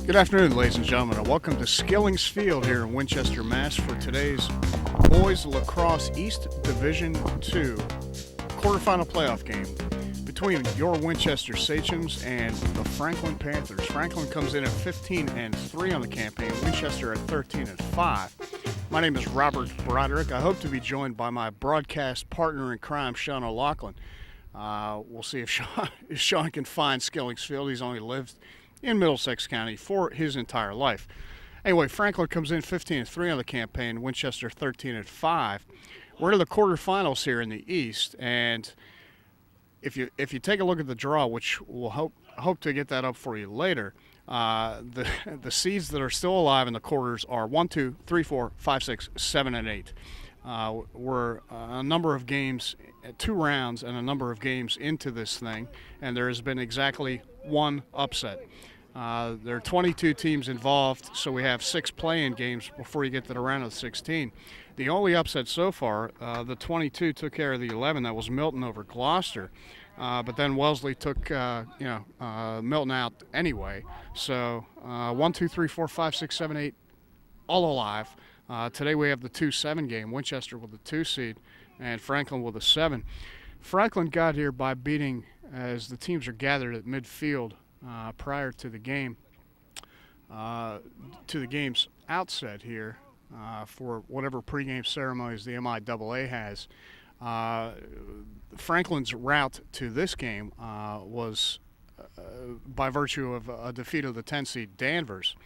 Good afternoon, ladies and gentlemen, and welcome to Skillings Field here in Winchester, Mass. for today's Boys Lacrosse East Division II quarterfinal playoff game between your Winchester Sachems and the Franklin Panthers. Franklin comes in at 15-3 on the campaign, Winchester at 13-5. My name is Robert Broderick. I hope to be joined by my broadcast partner in crime, Sean O'Loughlin. We'll see if Sean can find Skillings Field. He's only lived in Middlesex County for his entire life. Anyway, Franklin comes in 15-3 on the campaign, Winchester 13-5. We're in the quarterfinals here in the East, and if you take a look at the draw, which we'll hope to get that up for you later, the seeds that are still alive in the quarters are 1, 2, 3, 4, 5, 6, 7, and 8. We're a number of games, 2 rounds, and a number of games into this thing, and there has been exactly one upset. There are 22 teams involved, so we have 6 play-in games before you get to the round of 16. The only upset so far, the 22 took care of the 11. That was Milton over Gloucester. But then Wellesley took Milton out anyway. So 1, 2, 3, 4, 5, 6, 7, 8, all alive. Today we have the 2-7 game, Winchester with the 2 seed and Franklin with a 7. Franklin got here by beating, as the teams are gathered at midfield prior to the game, to the game's outset here for whatever pregame ceremonies the MIAA has. Franklin's route to this game was by virtue of a defeat of the 10 seed Danvers.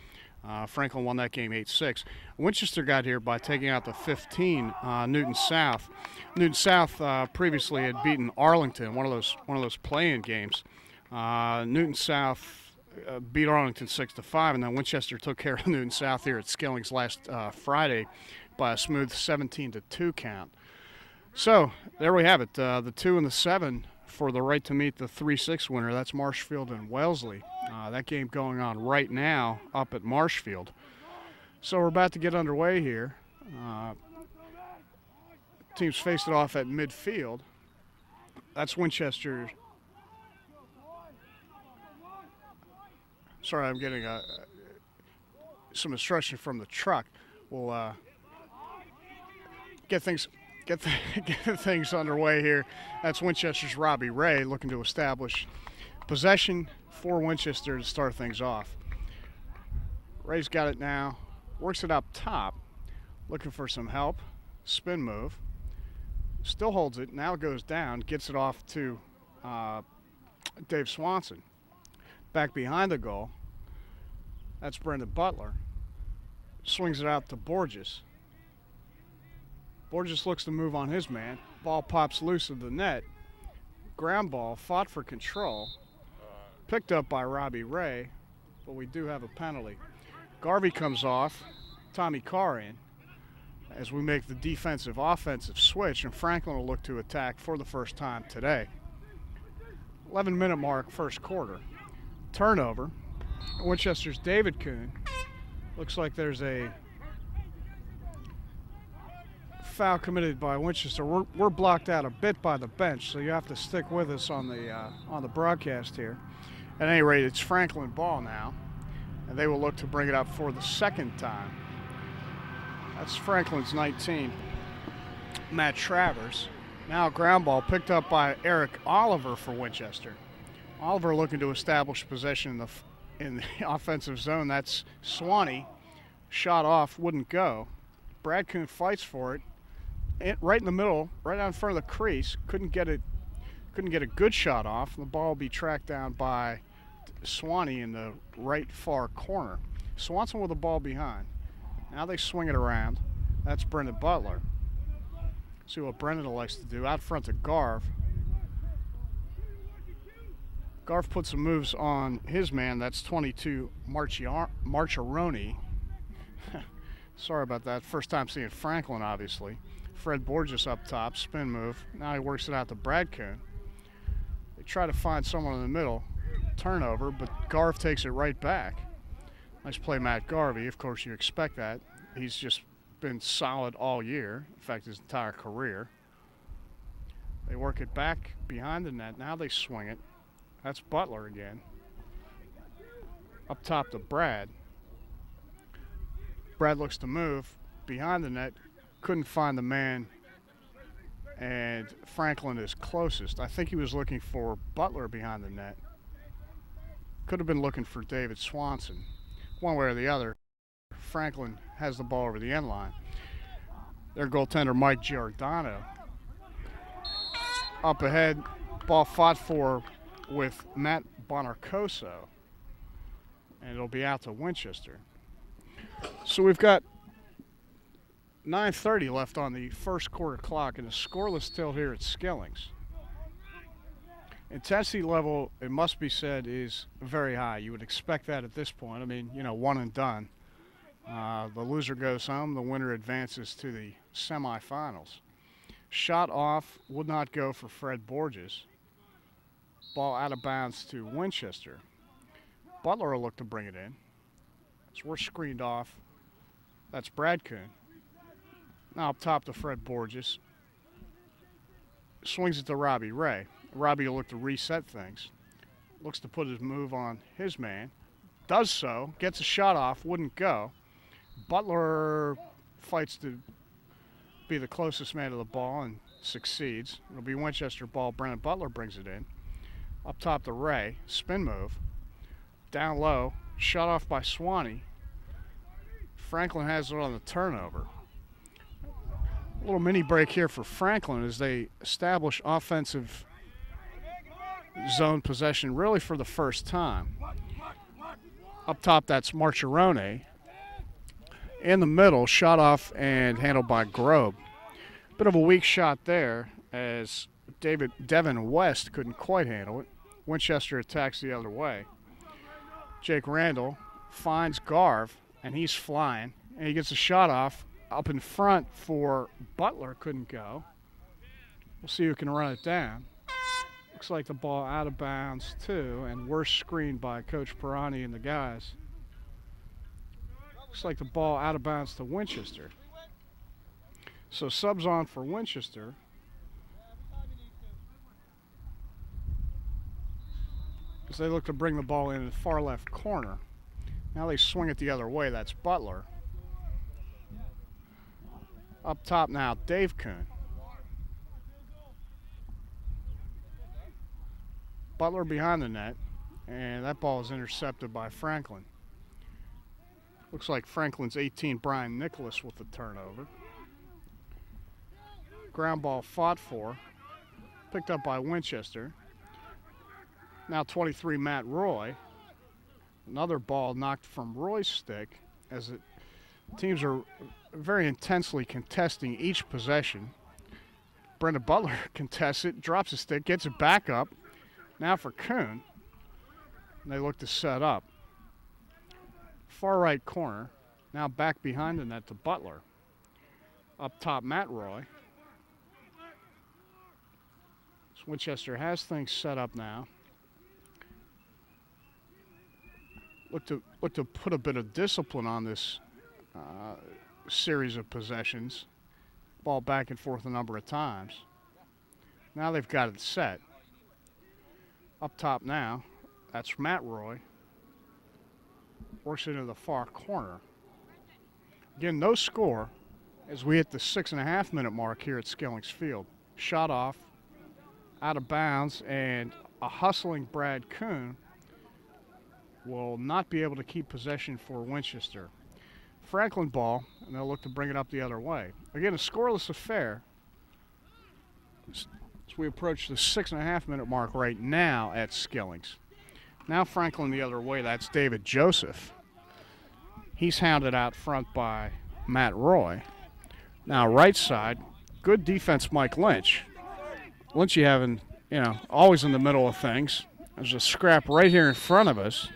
Franklin won that game 8-6. Winchester got here by taking out the 15 Newton South. Newton South previously had beaten Arlington, one of those play-in games. Newton South beat Arlington 6-5, and then Winchester took care of Newton South here at Skillings last Friday by a smooth 17-2 count. So there we have it, the 2 and the 7 for the right to meet the 3-6 winner. That's Marshfield and Wellesley. That game going on right now up at Marshfield. So we're about to get underway here. Teams faced it off at midfield. That's Winchester. Sorry, I'm getting some instruction from the truck. We'll get things underway here. That's Winchester's Robbie Ray looking to establish possession for Winchester to start things off. Ray's got it now. Works it up top. Looking for some help. Spin move. Still holds it. Now goes down. Gets it off to Dave Swanson. Back behind the goal. That's Brendan Butler. Swings it out to Borges. Borges looks to move on his man. Ball pops loose of the net. Ground ball, fought for control. Picked up by Robbie Ray, but we do have a penalty. Garvey comes off. Tommy Carr in as we make the defensive-offensive switch, and Franklin will look to attack for the first time today. 11-minute mark, first quarter. Turnover. Winchester's David Kuhn. Looks like there's a foul committed by Winchester. We're blocked out a bit by the bench, so you have to stick with us on the broadcast here. At any rate, it's Franklin ball now, and they will look to bring it up for the second time. That's Franklin's 19. Matt Travers. Now ground ball picked up by Eric Oliver for Winchester. Oliver looking to establish possession in the offensive zone. That's Swanee. Shot off, wouldn't go. Brad Kuhn fights for it. Right in the middle, right out in front of the crease. Couldn't get a good shot off. The ball will be tracked down by Swanee in the right far corner. Swanson with the ball behind. Now they swing it around. That's Brendan Butler. See what Brendan likes to do. Out front to Garv. Garv puts some moves on his man. That's 22 Marchironi. Sorry about that. First time seeing Franklin, obviously. Fred Borges up top, spin move. Now he works it out to Brad Kuhn. They try to find someone in the middle. Turnover, but Garv takes it right back. Nice play, Matt Garvey. Of course, you expect that. He's just been solid all year. In fact, his entire career. They work it back behind the net. Now they swing it. That's Butler again. Up top to Brad. Brad looks to move behind the net. Couldn't find the man, and Franklin is closest. I think he was looking for Butler behind the net. Could have been looking for David Swanson. One way or the other, Franklin has the ball over the end line. Their goaltender, Mike Giordano. Up ahead, ball fought for with Matt Bonarcoso, and it'll be out to Winchester. So we've got 9:30 left on the first quarter clock and a scoreless tilt here at Skillings. Intensity level, it must be said, is very high. You would expect that at this point. I mean, one and done. The loser goes home. The winner advances to the semifinals. Shot off, would not go for Fred Borges. Ball out of bounds to Winchester. Butler will look to bring it in. So we're screened off. That's Brad Kuhn. Now up top to Fred Borges. Swings it to Robbie Ray. Robbie will look to reset things. Looks to put his move on his man. Does so. Gets a shot off. Wouldn't go. Butler fights to be the closest man to the ball and succeeds. It'll be Winchester ball. Brennan Butler brings it in. Up top to Ray. Spin move. Down low. Shot off by Swanee. Franklin has it on the turnover. A little mini break here for Franklin as they establish offensive zone possession really for the first time. Up top, that's Marchirone. In the middle, shot off and handled by Grobe. Bit of a weak shot there as Devin West couldn't quite handle it. Winchester attacks the other way. Jake Randall finds Garv, and he's flying. And he gets a shot off up in front for Butler. Couldn't go. We'll see who can run it down. Looks like the ball out of bounds, too, and worse screened by Coach Pirani and the guys. Looks like the ball out of bounds to Winchester. So subs on for Winchester. As they look to bring the ball in the far left corner. Now they swing it the other way. That's Butler. Up top now, Dave Kuhn. Butler behind the net, and that ball is intercepted by Franklin. Looks like Franklin's 18, Brian Nicholas, with the turnover. Ground ball fought for, picked up by Winchester. Now 23, Matt Roy. Another ball knocked from Roy's stick as the teams are very intensely contesting each possession. Brendan Butler contests it, drops his stick, gets it back up. Now for Kuhn. And they look to set up. Far right corner. Now back behind the net to Butler. Up top, Matt Roy. So Winchester has things set up now. Look to put a bit of discipline on this series of possessions. Ball back and forth a number of times. Now they've got it set. Up top now, that's Matt Roy. Works it into the far corner. Again, no score as we hit the 6.5 minute mark here at Skillings Field. Shot off, out of bounds, and a hustling Brad Kuhn will not be able to keep possession for Winchester. Franklin ball, and they'll look to bring it up the other way. Again, a scoreless affair as we approach the 6.5 minute mark right now at Skillings. Now Franklin the other way, that's David Joseph. He's hounded out front by Matt Roy. Now right side, good defense Mike Lynch. Lynchy having, always in the middle of things. There's a scrap right here in front of us.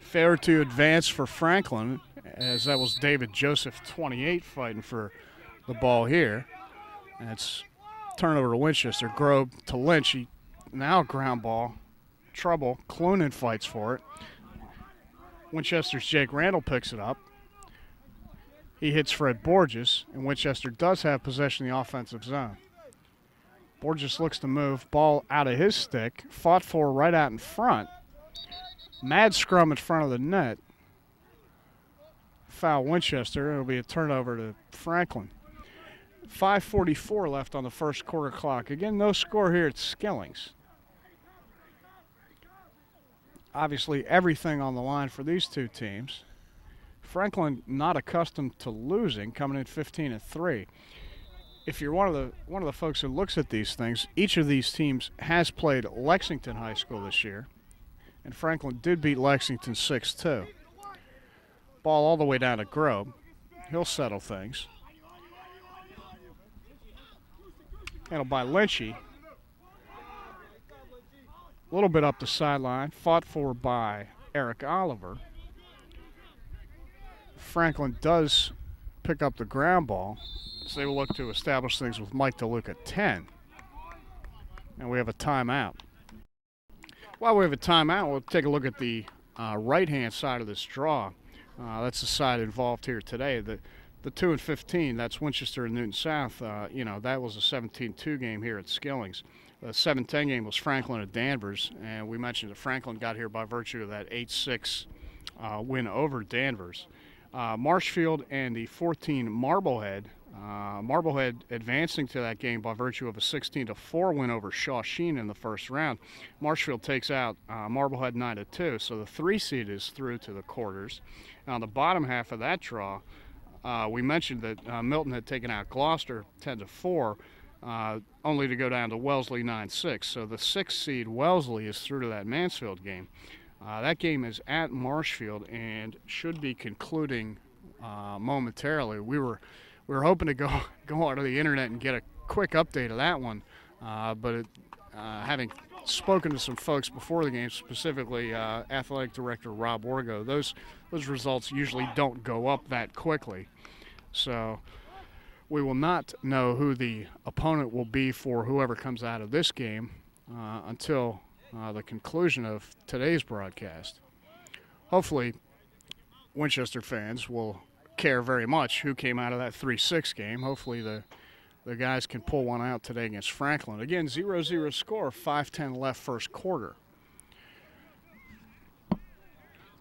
Fair to advance for Franklin, as that was David Joseph, 28, fighting for the ball here. And it's turnover to Winchester. Grobe to Lynch. Now ground ball. Trouble. Cloonan fights for it. Winchester's Jake Randall picks it up. He hits Fred Borges, and Winchester does have possession in the offensive zone. Borges looks to move. Ball out of his stick. Fought for right out in front. Mad scrum in front of the net. Foul Winchester. It'll be a turnover to Franklin. 5:44 left on the first quarter clock. Again, no score here at Skillings. Obviously, everything on the line for these two teams. Franklin not accustomed to losing, coming in 15-3. If you're one of the folks who looks at these things, each of these teams has played Lexington High School this year, and Franklin did beat Lexington 6-2. Ball all the way down to Grobe. He'll settle things. Handled by Lynchy. A little bit up the sideline, fought for by Eric Oliver. Franklin does pick up the ground ball, so they will look to establish things with Mike DeLuca at 10. And we have a timeout. While we have a timeout, we'll take a look at the right-hand side of this draw. That's the side involved here today. The 2-15, that's Winchester and Newton South. That was a 17-2 game here at Skillings. The 7-10 game was Franklin at Danvers, and we mentioned that Franklin got here by virtue of that 8-6 win over Danvers. Marshfield and the 14 Marblehead. Marblehead advancing to that game by virtue of a 16-4 win over Shawsheen in the first round. Marshfield takes out Marblehead 9-2, so the 3 seed is through to the quarters. Now, on the bottom half of that draw, we mentioned that Milton had taken out Gloucester 10-4, only to go down to Wellesley 9-6. So the 6th seed Wellesley is through to that Mansfield game. That game is at Marshfield and should be concluding momentarily. We were hoping to go onto the internet and get a quick update of that one, but having spoken to some folks before the game, specifically athletic director Rob Orgo, those results usually don't go up that quickly. So we will not know who the opponent will be for whoever comes out of this game until the conclusion of today's broadcast. Hopefully, Winchester fans will care very much who came out of that 3-6 game. Hopefully the guys can pull one out today against Franklin. Again, 0-0 score, 5:10 left first quarter.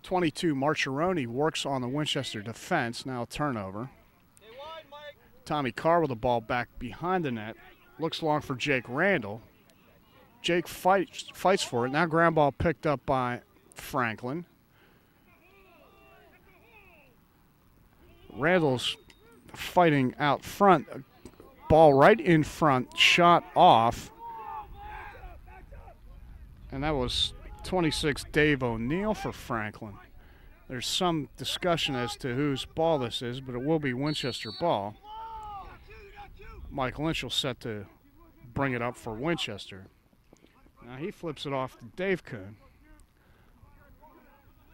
22 Marcheroni works on the Winchester defense, now a turnover. Tommy Carr with the ball back behind the net. Looks long for Jake Randall. Jake fights for it. Now ground ball picked up by Franklin. Randall's fighting out front. Ball right in front, shot off. And that was 26 Dave O'Neill for Franklin. There's some discussion as to whose ball this is, but it will be Winchester ball. Mike Lynch will set to bring it up for Winchester. Now he flips it off to Dave Kuhn.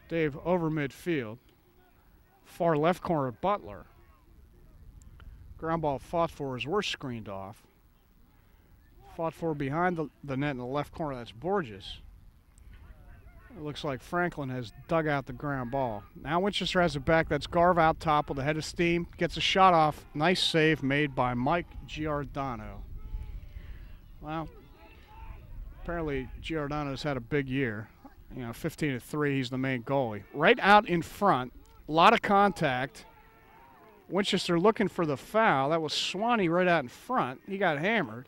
Dave over midfield. Far left corner, Butler. Ground ball fought for as we're screened off. Fought for behind the net in the left corner, that's Borges. It looks like Franklin has dug out the ground ball. Now Winchester has it back. That's Garv out top with a head of steam. Gets a shot off. Nice save made by Mike Giordano. Well, apparently Giordano's had a big year. 15-3, he's the main goalie. Right out in front. A lot of contact. Winchester looking for the foul. That was Swanee right out in front. He got hammered.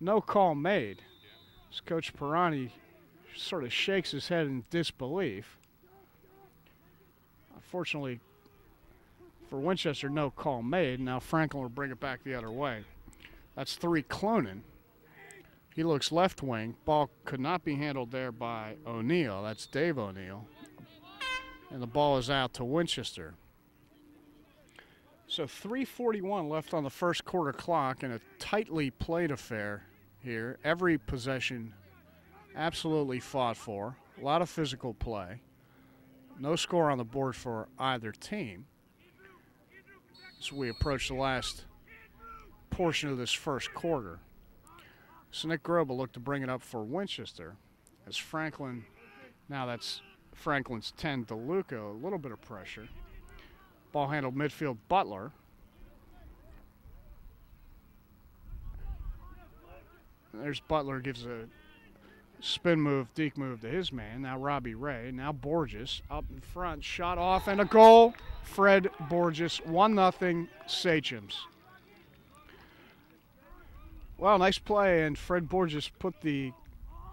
No call made. As Coach Pirani sort of shakes his head in disbelief. Unfortunately for Winchester, no call made. Now Franklin will bring it back the other way. That's 3 Clonin. He looks left wing. Ball could not be handled there by O'Neill. That's Dave O'Neill. And the ball is out to Winchester. So 3:41 left on the first quarter clock in a tightly played affair here. Every possession absolutely fought for. A lot of physical play. No score on the board for either team. So we approach the last portion of this first quarter. So Nick Grobe will look to bring it up for Winchester as Franklin, now that's Franklin's 10, DeLuca, a little bit of pressure. Ball handled midfield, Butler. There's Butler, gives a Spin move, deke move to his man. Now Robbie Ray. Now Borges up in front. Shot off and a goal. Fred Borges, 1-0 Sachems. Well, nice play, and Fred Borges put the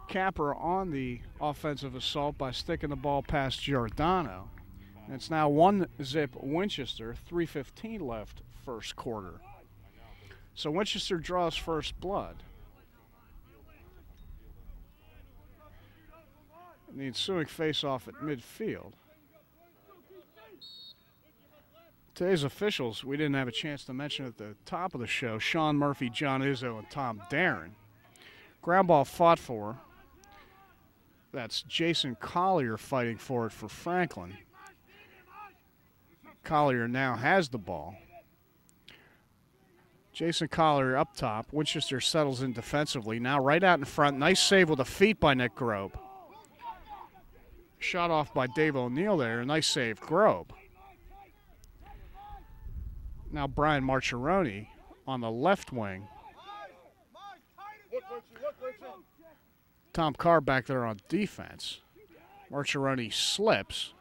capper on the offensive assault by sticking the ball past Giordano. And it's now 1-0 Winchester, 3:15 left first quarter. So Winchester draws first blood. And the ensuing face-off at midfield. Today's officials, we didn't have a chance to mention at the top of the show, Sean Murphy, John Izzo, and Tom Darren. Ground ball fought for. That's Jason Collier fighting for it for Franklin. Collier now has the ball. Jason Collier up top. Winchester settles in defensively. Now right out in front. Nice save with the feet by Nick Grobe. Shot off by Dave O'Neill there. Nice save, Grobe. Now Brian Marcheroni on the left wing. Tom Carr back there on defense. Marcheroni slips.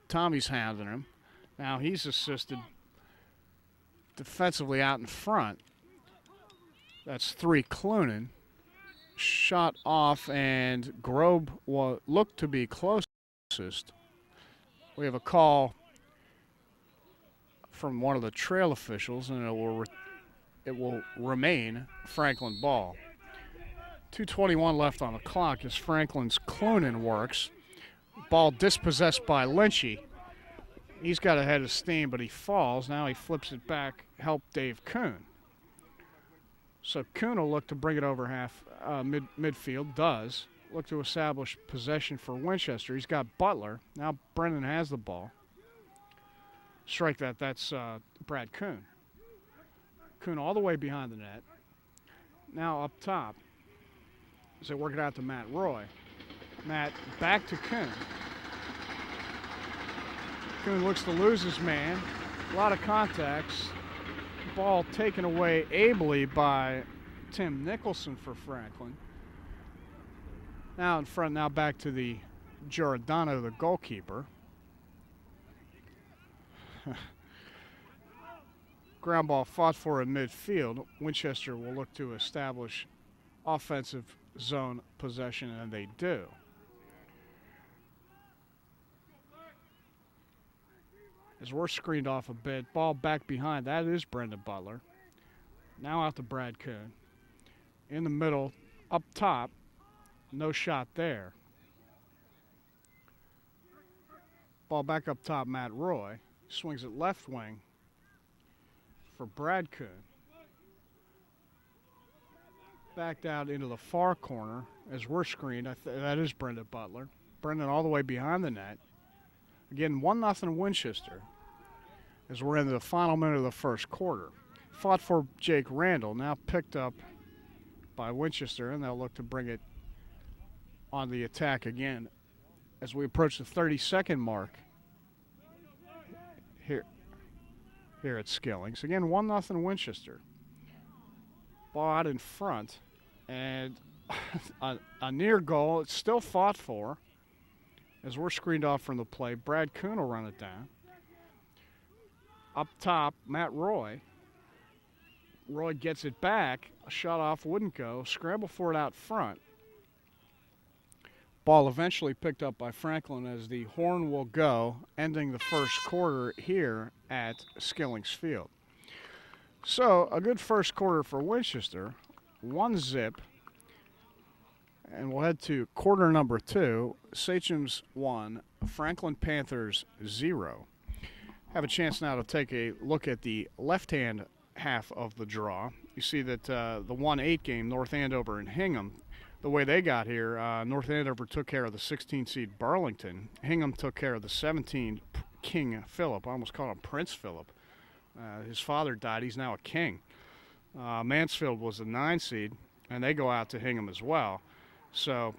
Tommy's hounding him. Now he's assisted defensively out in front. That's 3 Clunan. Shot off, and Grobe looked to be closest. We have a call from one of the trail officials, and it will remain Franklin ball. 2:21 left on the clock as Franklin's Clunan works. Ball dispossessed by Lynchy. He's got a head of steam, but he falls. Now he flips it back, help Dave Kuhn. So Kuhn will look to bring it over half midfield, does. Look to establish possession for Winchester. He's got Butler. Now Brennan has the ball. Strike that, that's Brad Kuhn. Kuhn all the way behind the net. Now up top. As they work it out to Matt Roy. Matt back to Kuhn. Kuhn looks to lose his man. A lot of contacts. Ball taken away ably by Tim Nicholson for Franklin. Now in front, now back to the Giordano, the goalkeeper. Ground ball fought for in midfield. Winchester will look to establish offensive zone possession, and they do. As we're screened off a bit, ball back behind, that is Brendan Butler. Now out to Brad Kuhn. In the middle, up top, no shot there. Ball back up top, Matt Roy. Swings it left wing for Brad Kuhn. Backed out into the far corner as we're screened. That is Brendan Butler. Brendan all the way behind the net. Again, 1-0 Winchester as we're into the final minute of the first quarter. Fought for Jake Randall, now picked up by Winchester, and they'll look to bring it on the attack again as we approach the 30-second mark here at Skillings. Again, 1-0 Winchester. Ball out in front, and a near goal. It's still fought for as we're screened off from the play. Brad Kuhn will run it down. Up top, Matt Roy. Roy gets it back. A shot off wouldn't go. Scramble for it out front. Ball eventually picked up by Franklin as the horn will go, ending the first quarter here at Skillings Field. So, a good first quarter for Winchester. 1-0. And we'll head to quarter number 2. Sachems 1, Franklin Panthers 0. Have a chance now to take a look at the left-hand half of the draw. You see that the 1-8 game, North Andover and Hingham, the way they got here, North Andover took care of the 16-seed Burlington. Hingham took care of the 17 King Philip. I almost called him Prince Philip. His father died. He's now a king. Mansfield was the 9 seed, and they go out to Hingham as well. So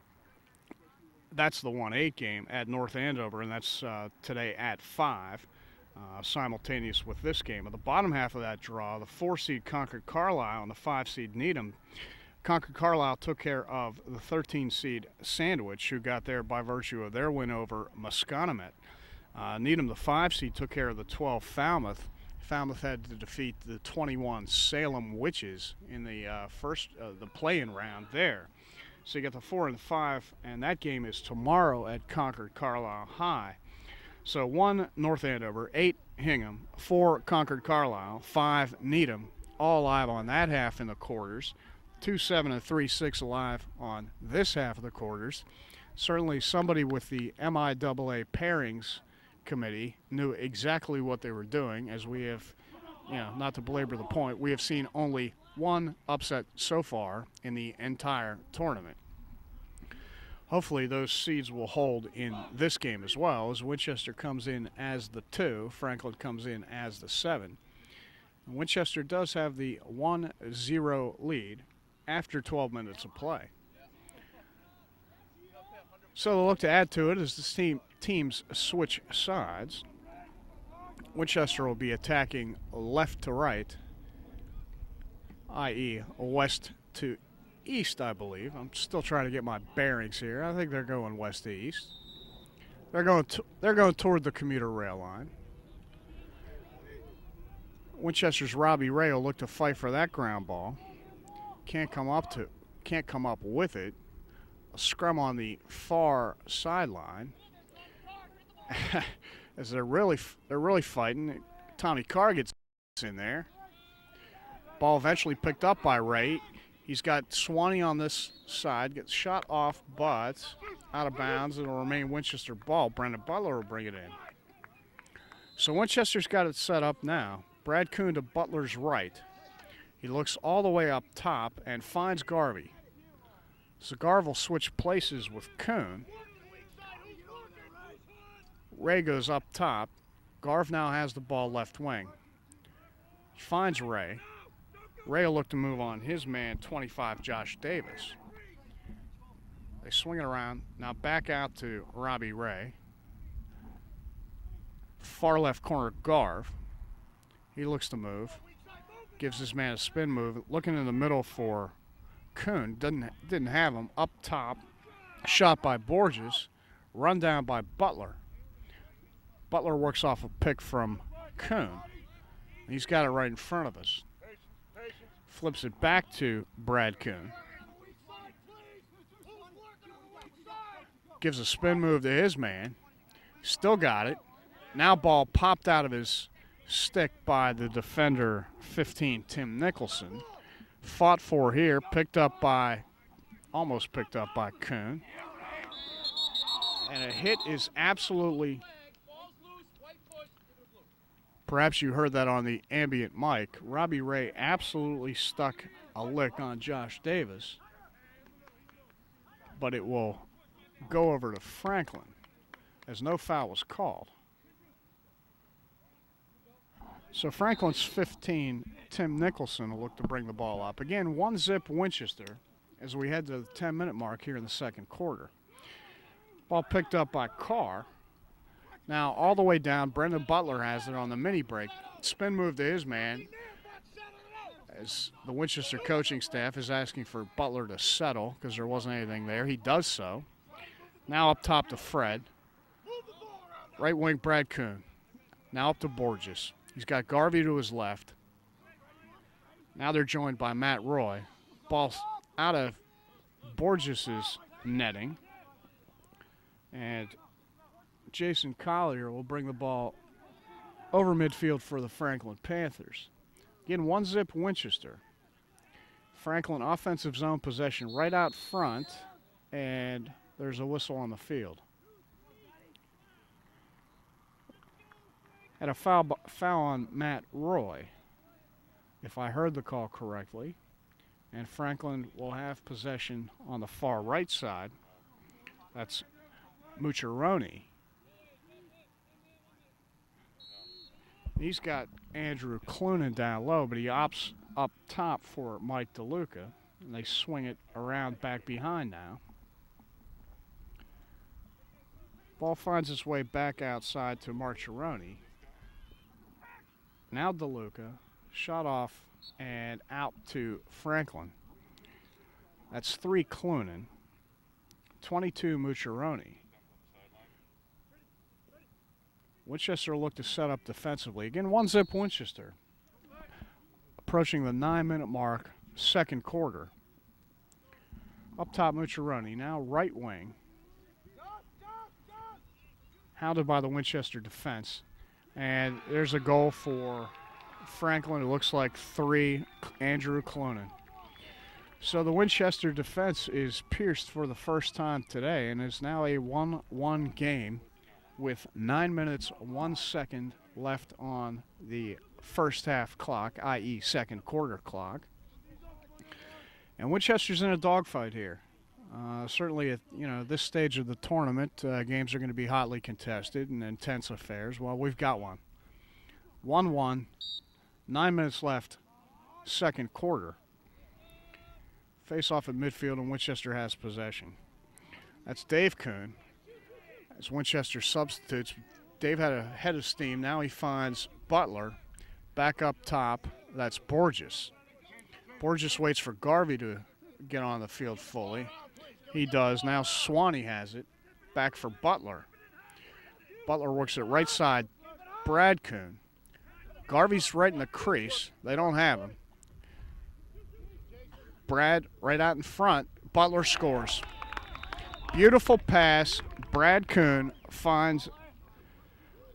that's the 1-8 game at North Andover, and that's today at 5, simultaneous with this game. At the bottom half of that draw, the 4 seed Concord Carlisle and the 5 seed Needham Concord Carlisle took care of the 13 seed Sandwich, who got there by virtue of their win over Musconomet. Needham, the 5 seed, took care of the 12 Falmouth. Falmouth had to defeat the 21 Salem Witches in the the play-in round there. So you got the 4 and 5, and that game is tomorrow at Concord Carlisle High. So 1 North Andover, 8 Hingham, 4 Concord Carlisle, 5 Needham, all live on that half in the quarters. 2, 7, and 3, 6 alive on this half of the quarters. Certainly somebody with the MIAA pairings committee knew exactly what they were doing, as we have, not to belabor the point, we have seen only one upset so far in the entire tournament. Hopefully those seeds will hold in this game as well, as Winchester comes in as the 2, Franklin comes in as the 7. Winchester does have the 1-0 lead after 12 minutes of play. So they'll look to add to it as the teams switch sides. Winchester will be attacking left to right, i.e. west to east, I believe. I'm still trying to get my bearings here. I think they're going west to east. They're going toward the commuter rail line. Winchester's Robbie Ray will look to fight for that ground ball. Can't come up with it. A scrum on the far sideline. As they're really fighting. Tommy Carr gets in there. Ball eventually picked up by Ray. He's got Swanee on this side, gets shot off, but out of bounds. It'll remain Winchester ball. Brendan Butler will bring it in. So Winchester's got it set up now. Brad Kuhn to Butler's right. He looks all the way up top and finds Garvey. So Garv will switch places with Kuhn. Ray goes up top. Garv now has the ball left wing. He finds Ray. Ray will look to move on his man, 25, Josh Davis. They swing it around. Now back out to Robbie Ray. Far left corner, Garv. He looks to move. Gives his man a spin move. Looking in the middle for Kuhn. Didn't have him. Up top. Shot by Borges. Run down by Butler. Butler works off a pick from Kuhn. He's got it right in front of us. Flips it back to Brad Kuhn. Gives a spin move to his man. Still got it. Now ball popped out of his stick by the defender, 15, Tim Nicholson. Fought for here, almost picked up by Kuhn. And a hit is absolutely, perhaps you heard that on the ambient mic, Robbie Ray absolutely stuck a lick on Josh Davis. But it will go over to Franklin as no foul was called. So Franklin's 15, Tim Nicholson, will look to bring the ball up. Again, 1-0 Winchester as we head to the 10-minute mark here in the second quarter. Ball picked up by Carr. Now all the way down, Brendan Butler has it on the mini break. Spin move to his man as the Winchester coaching staff is asking for Butler to settle because there wasn't anything there. He does so. Now up top to Fred. Right wing Brad Kuhn. Now up to Borges. He's got Garvey to his left. Now they're joined by Matt Roy. Ball out of Borges' netting. And Jason Collier will bring the ball over midfield for the Franklin Panthers. Again, 1-0 Winchester. Franklin offensive zone possession right out front, and there's a whistle on the field. Had a foul on Matt Roy, if I heard the call correctly. And Franklin will have possession on the far right side. That's Mucciarone. He's got Andrew Clunan down low, but he opts up top for Mike DeLuca. And they swing it around back behind now. Ball finds its way back outside to Marchirone. Now DeLuca, shot off and out to Franklin. That's 3 Clunan, 22 Mucciarone. Winchester looked to set up defensively. Again, 1-zip Winchester. Approaching the 9-minute mark, second quarter. Up top, Mucciarone, now right wing. Hounded by the Winchester defense. And there's a goal for Franklin. It looks like 3, Andrew Clunan. So the Winchester defense is pierced for the first time today and is now a 1-1 game with 9 minutes, 1 second left on the first half clock, i.e. second quarter clock. And Winchester's in a dogfight here. Certainly at this stage of the tournament, games are going to be hotly contested and intense affairs. Well, we've got one. 1-1, 9 minutes left, second quarter. Face off at midfield, and Winchester has possession. That's Dave Kuhn. As Winchester substitutes, Dave had a head of steam. Now he finds Butler back up top. That's Borges. Borges waits for Garvey to get on the field fully. He does. Now Swanee has it. Back for Butler. Butler works it right side. Brad Kuhn. Garvey's right in the crease. They don't have him. Brad right out in front. Butler scores. Beautiful pass. Brad Kuhn finds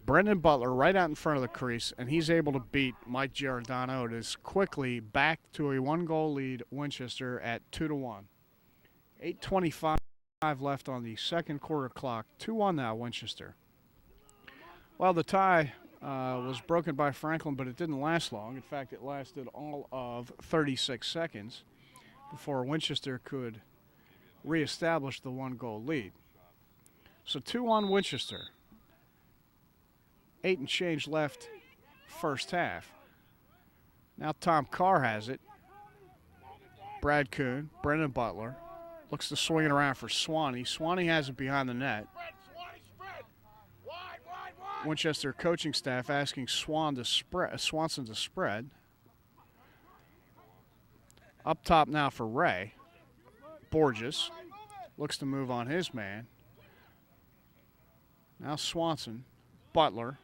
Brendan Butler right out in front of the crease, and he's able to beat Mike Giordano. It is quickly back to a 1-goal lead, Winchester at 2-1. 8:25 left on the second quarter clock. 2-1 now, Winchester. Well, the tie was broken by Franklin, but it didn't last long. In fact, it lasted all of 36 seconds before Winchester could reestablish the 1-goal lead. So 2-1 Winchester. 8 and change left first half. Now Tom Carr has it. Brad Kuhn, Brendan Butler. Looks to swing it around for Swanee. Swanee has it behind the net. Winchester coaching staff asking Swanson to spread. Up top now for Ray. Borges looks to move on his man. Now Swanson, Butler,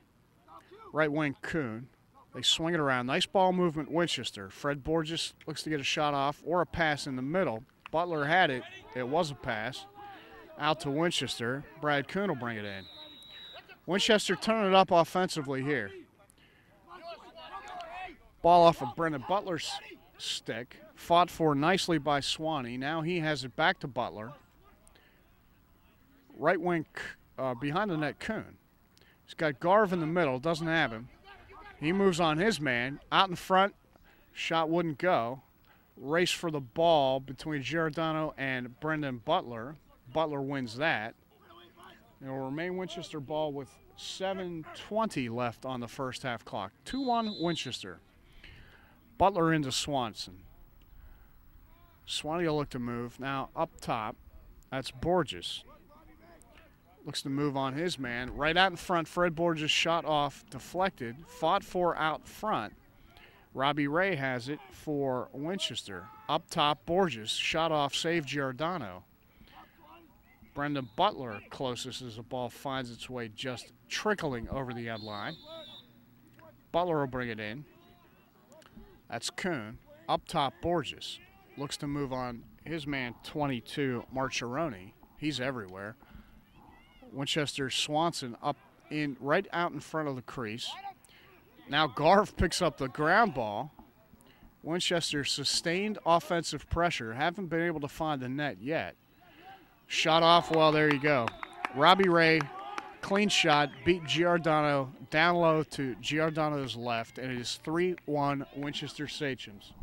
right wing Kuhn. They swing it around. Nice ball movement, Winchester. Fred Borges looks to get a shot off or a pass in the middle. Butler had it. It was a pass. Out to Winchester. Brad Kuhn will bring it in. Winchester turning it up offensively here. Ball off of Brendan Butler's stick. Fought for nicely by Swanee. Now he has it back to Butler. Right wing behind the net, Kuhn. He's got Garv in the middle. Doesn't have him. He moves on his man. Out in front. Shot wouldn't go. Race for the ball between Giordano and Brendan Butler. Butler wins that. It will remain Winchester ball with 7:20 left on the first half clock. 2-1 Winchester. Butler into Swanson. Swanee will look to move. Now up top, that's Borges. Looks to move on his man. Right out in front, Fred Borges shot off, deflected, fought for out front. Robbie Ray has it for Winchester. Up top, Borges, shot off, saved Giordano. Brendan Butler closest as the ball finds its way just trickling over the end line. Butler will bring it in. That's Kuhn. Up top, Borges. Looks to move on his man, 22, Marcheroni. He's everywhere. Winchester Swanson up in right out in front of the crease. Now Garv picks up the ground ball. Winchester sustained offensive pressure. Haven't been able to find the net yet. Shot off, well, there you go. Robbie Ray, clean shot, beat Giordano down low to Giordano's left, and it is 3-1 Winchester Sachems.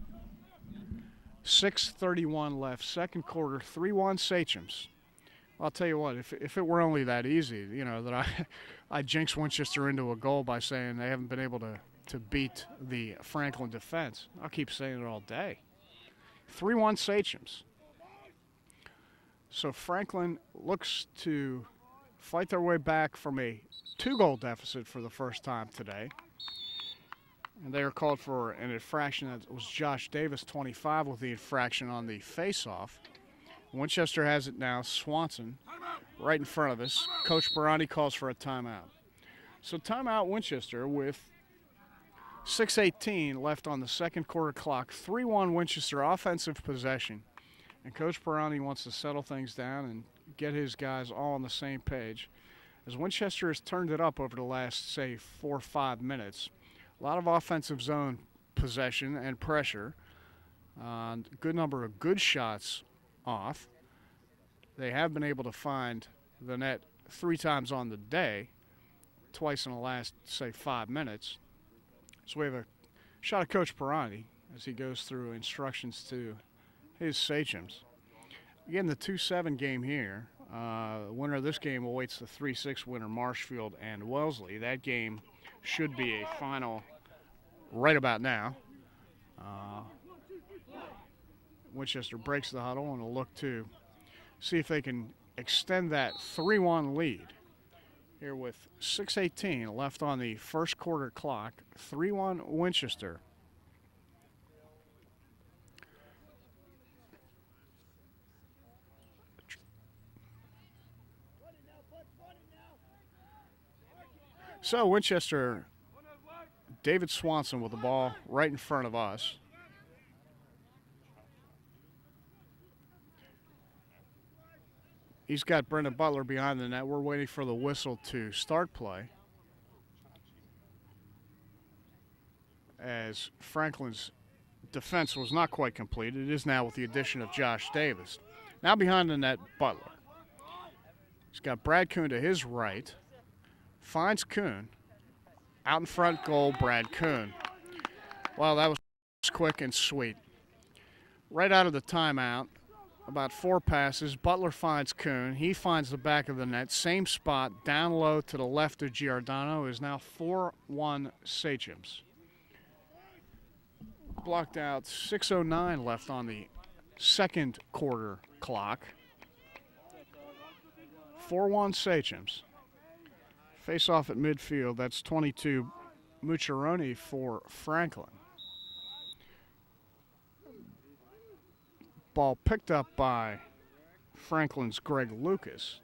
6:31 left, second quarter, 3-1 Sachems. I'll tell you what, if it were only that easy, that I jinx Winchester into a goal by saying they haven't been able to beat the Franklin defense. I'll keep saying it all day. 3-1 Sachems. So Franklin looks to fight their way back from a 2-goal deficit for the first time today. And they are called for an infraction. That was Josh Davis, 25, with the infraction on the face-off. Winchester has it now. Swanson right in front of us. Coach Barani calls for a timeout. So timeout Winchester with 6:18 left on the second quarter clock. 3-1 Winchester offensive possession. And Coach Barani wants to settle things down and get his guys all on the same page. As Winchester has turned it up over the last, say, 4 or 5 minutes. A lot of offensive zone possession and pressure. A good number of good shots off. They have been able to find the net 3 times on the day, twice in the last, say, 5 minutes. So we have a shot of Coach Pirani as he goes through instructions to his sachems. Again, the 2-7 game here. The winner of this game awaits the 3-6 winner, Marshfield and Wellesley. That game should be a final right about now. Winchester breaks the huddle and will look to see if they can extend that 3-1 lead. Here with 6:18 left on the first quarter clock, 3-1 Winchester. So Winchester, David Swanson with the ball right in front of us. He's got Brendan Butler behind the net. We're waiting for the whistle to start play, as Franklin's defense was not quite complete. It is now with the addition of Josh Davis. Now behind the net, Butler. He's got Brad Kuhn to his right. Finds Kuhn. Out in front goal, Brad Kuhn. Wow, that was quick and sweet. Right out of the timeout, about 4 passes, Butler finds Kuhn. He finds the back of the net. Same spot, down low to the left of Giordano. Is now 4-1 Sachems. Blocked out, 6:09 left on the second quarter clock. 4-1 Sachems. Face off at midfield. That's 22 Mucciaroni for Franklin. Ball picked up by Franklin's Greg Lucas.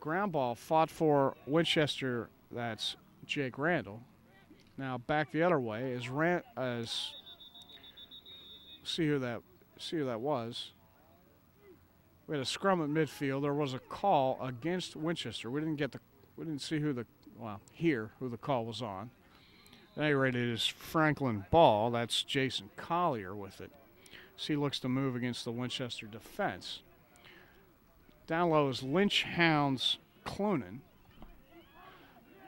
Ground ball fought for Winchester. That's Jake Randall. Now back the other way as see who that was. We had a scrum at midfield. There was a call against Winchester. We didn't see who the call was on. At any rate, it is Franklin ball. That's Jason Collier with it. So he looks to move against the Winchester defense. Down low is Lynch hounds Clunan.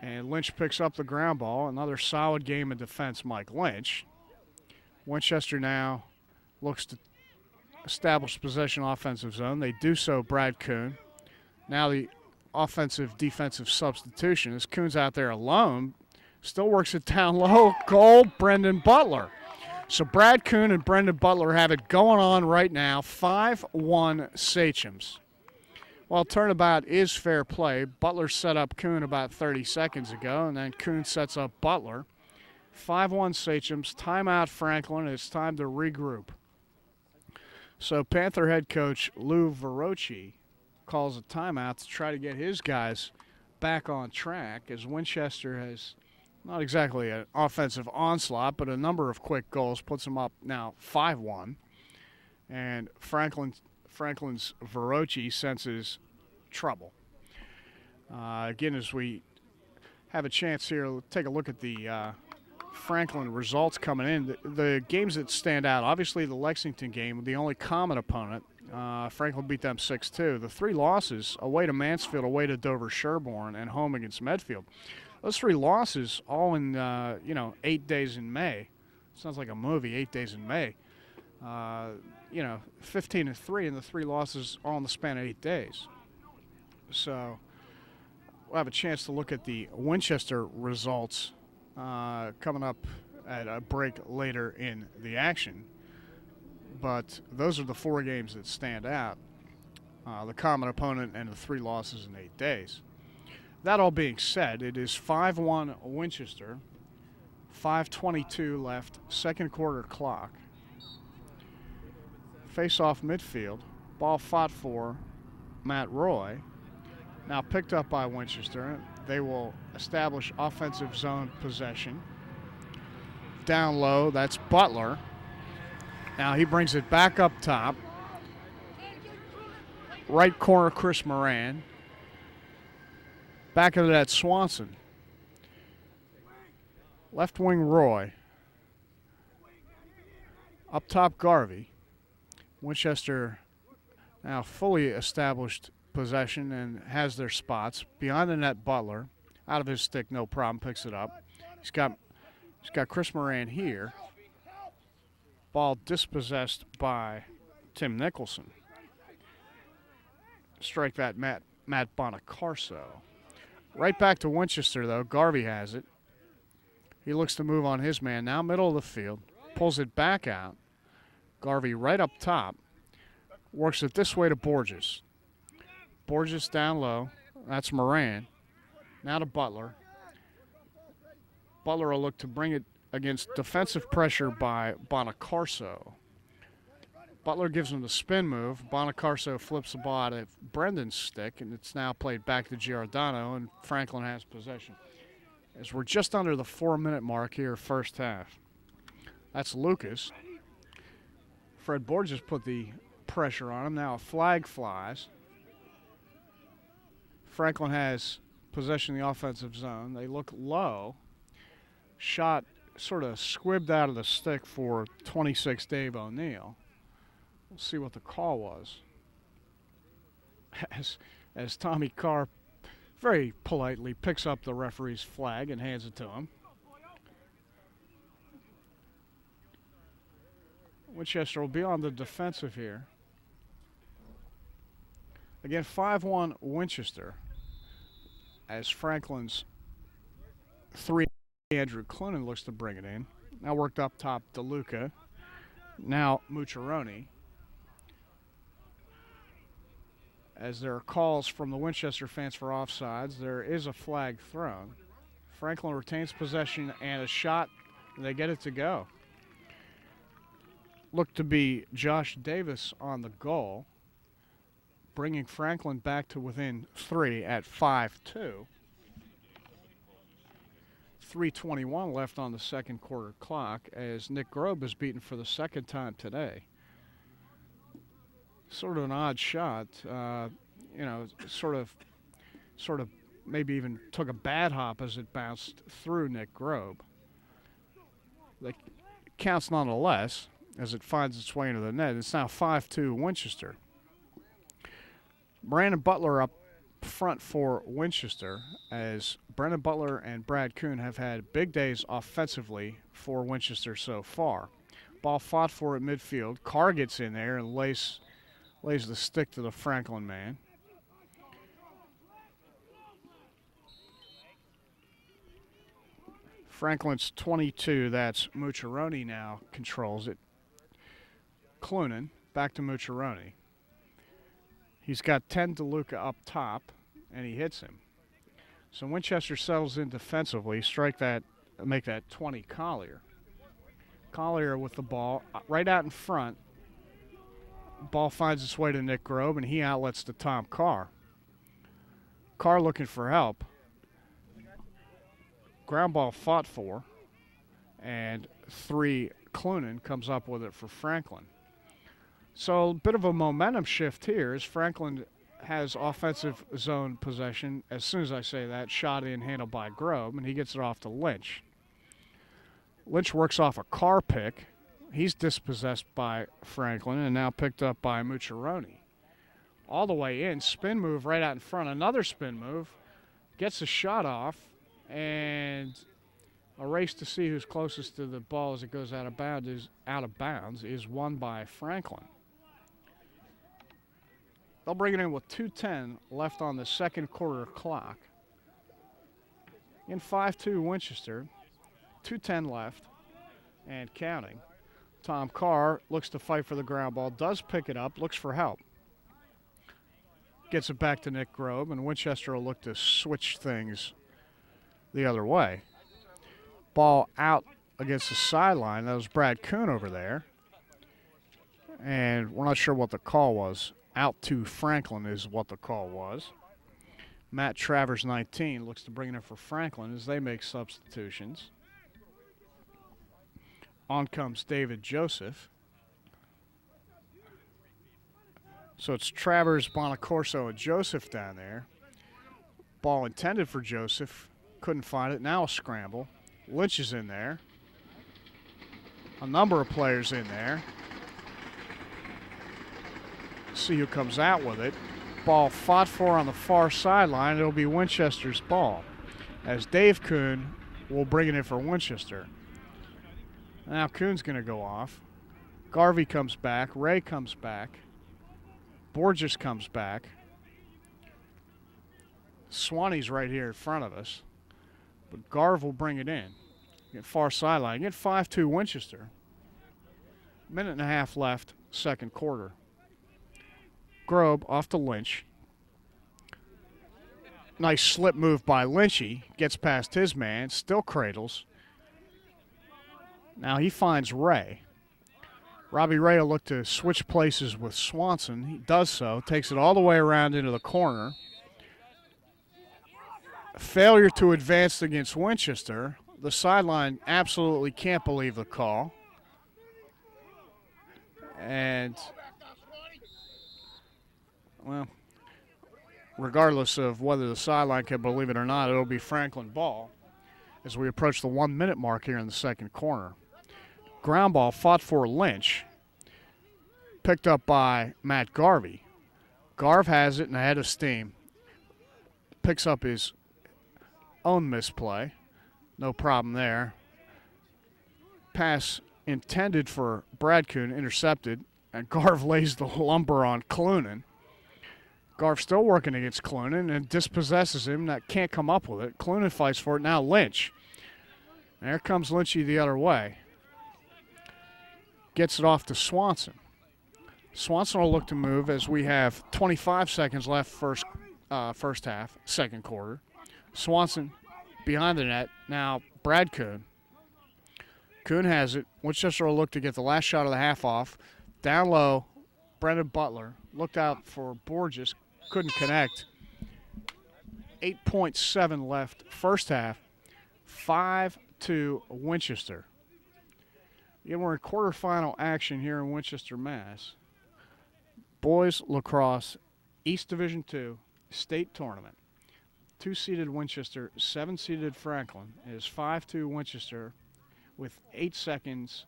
And Lynch picks up the ground ball. Another solid game of defense, Mike Lynch. Winchester now looks to establish possession offensive zone. They do so, Brad Kuhn. Now the offensive-defensive substitution as Kuhn's out there alone. Still works it down low. Goal, Brendan Butler. So Brad Kuhn and Brendan Butler have it going on right now. 5-1 Sachems. While turnabout is fair play, Butler set up Kuhn about 30 seconds ago, and then Kuhn sets up Butler. 5-1 Sachems. Timeout Franklin. It's time to regroup. So Panther head coach Lou Verocci calls a timeout to try to get his guys back on track, as Winchester has not exactly an offensive onslaught, but a number of quick goals puts them up now 5-1. And Franklin's Verocci senses trouble. Again, as we have a chance here, take a look at the Franklin results coming in. The games that stand out, obviously the Lexington game, the only common opponent. Franklin beat them 6-2. The 3 losses, away to Mansfield, away to Dover Sherborne, and home against Medfield. Those 3 losses all in, 8 days in May. Sounds like a movie, 8 days in May. 15-3, and the 3 losses all in the span of 8 days. So we'll have a chance to look at the Winchester results coming up at a break later in the action. But those are the 4 games that stand out. The common opponent and the 3 losses in 8 days. That all being said, it is 5-1 Winchester, 5:22 left, second quarter clock. Face off midfield. Ball fought for Matt Roy. Now picked up by Winchester. They will establish offensive zone possession. Down low, that's Butler. Now he brings it back up top. Right corner, Chris Moran. Back of that, Swanson. Left wing, Roy. Up top, Garvey. Winchester now fully established possession and has their spots. Behind the net, Butler. Out of his stick, no problem, picks it up. He's got Chris Moran here. Ball dispossessed by Tim Nicholson. Strike that, Matt Bonacarso. Right back to Winchester, though. Garvey has it. He looks to move on his man. Now middle of the field. Pulls it back out. Garvey right up top. Works it this way to Borges. Borges down low. That's Moran. Now to Butler. Butler will look to bring it against defensive pressure by Bonacarso. Butler gives him the spin move. Bonacarso flips the ball out of Brendan's stick, and it's now played back to Giordano, and Franklin has possession. As we're just under the 4-minute mark here, first half. That's Lucas. Fred Borges put the pressure on him. Now a flag flies. Franklin has possession in the offensive zone. They look low. Shot sort of squibbed out of the stick for 26 Dave O'Neill. We'll see what the call was. As Tommy Carr very politely picks up the referee's flag and hands it to him. Winchester will be on the defensive here. Again, 5-1 Winchester. As Franklin's 3, Andrew Clunan looks to bring it in. Now worked up top, DeLuca. Now Mucciarone. As there are calls from the Winchester fans for offsides, there is a flag thrown. Franklin retains possession and a shot, and they get it to go. Looked to be Josh Davis on the goal, bringing Franklin back to within 3 at 5-2. 3:21 left on the second quarter clock as Nick Grobe is beaten for the second time today. Sort of an odd shot, sort of maybe even took a bad hop as it bounced through Nick Grobe. It counts nonetheless as it finds its way into the net. It's now 5-2 Winchester. Brandon Butler up front for Winchester as Brendan Butler and Brad Kuhn have had big days offensively for Winchester so far. Ball fought for at midfield. Carr gets in there and lays the stick to the Franklin man. Franklin's 22, that's Mucciarone now controls it. Clunan, back to Mucciarone. He's got 10 DeLuca up top, and he hits him. So Winchester settles in defensively, make that 20 Collier. Collier with the ball right out in front. Ball finds its way to Nick Grobe, and he outlets to Tom Carr. Carr looking for help. Ground ball fought for, and 3 Clunan comes up with it for Franklin. So a bit of a momentum shift here as Franklin has offensive zone possession. As soon as I say that, shot in, handled by Grobe, and he gets it off to Lynch. Lynch works off a Carr pick. He's dispossessed by Franklin and now picked up by Mucciarone. All the way in, spin move right out in front, another spin move, gets a shot off, and a race to see who's closest to the ball as it goes out of bounds is won by Franklin. They'll bring it in with 2:10 left on the second quarter clock. In 5-2 Winchester, 2:10 left and counting. Tom Carr looks to fight for the ground ball, does pick it up, looks for help. Gets it back to Nick Grobe, and Winchester will look to switch things the other way. Ball out against the sideline. That was Brad Kuhn over there. And we're not sure what the call was Out to Franklin is what the call was. Matt Travers, 19, looks to bring it in for Franklin as they make substitutions. On comes David Joseph. So it's Travers, Bonacorso, and Joseph down there. Ball intended for Joseph. Couldn't find it. Now a scramble. Lynch is in there. A number of players in there. See who comes out with it. Ball fought for on the far sideline. It'll be Winchester's ball, as Dave Kuhn will bring it in for Winchester. Now Kuhn's going to go off. Garvey comes back. Ray comes back. Borges comes back. Swanee's right here in front of us. But Garv will bring it in. Get far sideline. Get 5-2 Winchester. Minute and a half left, second quarter. Grobe off to Lynch. Nice slip move by Lynchy. Gets past his man. Still cradles. Now he finds Ray. Robbie Ray will look to switch places with Swanson. He does so. Takes it all the way around into the corner. Failure to advance against Winchester. The sideline absolutely can't believe the call. And, well, regardless of whether the sideline can believe it or not, it'll be Franklin ball as we approach the 1 minute mark here in the second corner. Ground ball fought for Lynch. Picked up by Matt Garvey. Garv has it and ahead of steam. Picks up his own misplay. No problem there. Pass intended for Brad Kuhn, intercepted, and Garv lays the lumber on Clunan. Garv still working against Clunan and dispossesses him. That can't come up with it. Clunan fights for it. Now Lynch. There comes Lynchy the other way. Gets it off to Swanson. Swanson will look to move as we have 25 seconds left first half, second quarter. Swanson behind the net. Now Brad Kuhn. Kuhn has it. Winchester will look to get the last shot of the half off. Down low, Brendan Butler looked out for Borges. Couldn't connect. 8.7 left first half. 5-2 Winchester. Again, we're in quarterfinal action here in Winchester, Mass. Boys Lacrosse East Division II State Tournament. 2-seeded Winchester, 7-seeded Franklin. It is 5-2 Winchester with 8 seconds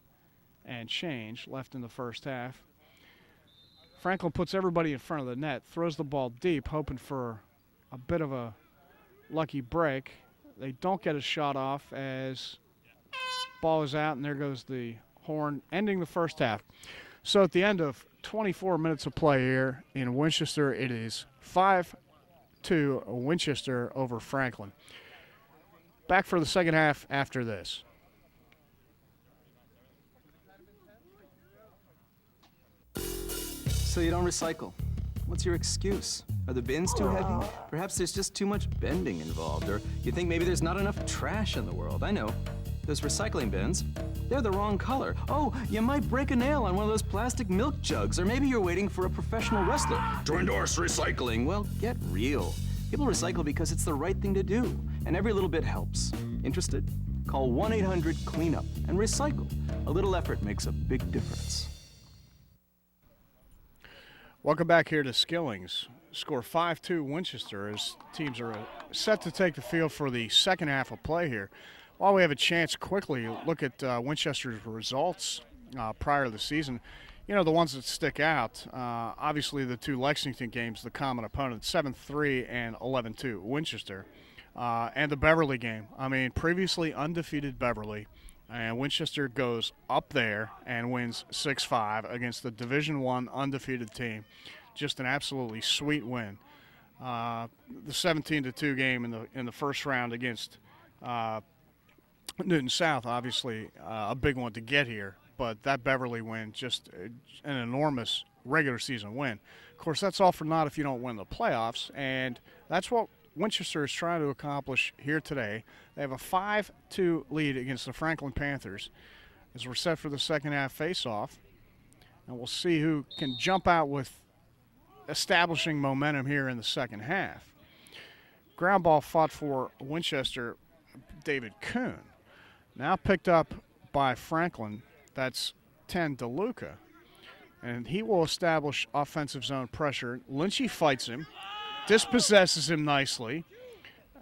and change left in the first half. Franklin puts everybody in front of the net, throws the ball deep, hoping for a bit of a lucky break. They don't get a shot off as ball is out, and there goes the horn, ending the first half. So at the end of 24 minutes of play here in Winchester, it is 5-2 Winchester over Franklin. Back for the second half after this. So you don't recycle. What's your excuse? Are the bins too heavy? Perhaps there's just too much bending involved, or you think maybe there's not enough trash in the world. I know. Those recycling bins, they're the wrong color. Oh, you might break a nail on one of those plastic milk jugs, or maybe you're waiting for a professional wrestler to endorse recycling. Well, get real. People recycle because it's the right thing to do, and every little bit helps. Interested? Call 1-800-CLEANUP and recycle. A little effort makes a big difference. Welcome back here to Skillings. Score 5-2 Winchester as teams are set to take the field for the second half of play here. While we have a chance quickly look at Winchester's results prior to the season, you know, the ones that stick out, obviously the two Lexington games, the common opponents, 7-3 and 11-2 Winchester, and the Beverly game. I mean, previously undefeated Beverly, and Winchester goes up there and wins 6-5 against the Division I undefeated team. Just an absolutely sweet win. The 17-2 game in the first round against Newton South, obviously a big one to get here, but that Beverly win, just an enormous regular season win. Of course, that's all for naught if you don't win the playoffs, and that's what Winchester is trying to accomplish here today. They have a 5-2 lead against the Franklin Panthers as we're set for the second half face-off, and we'll see who can jump out with establishing momentum here in the second half. Ground ball fought for Winchester, David Kuhn. Now picked up by Franklin. That's 10 DeLuca. And he will establish offensive zone pressure. Lynchy fights him, dispossesses him nicely,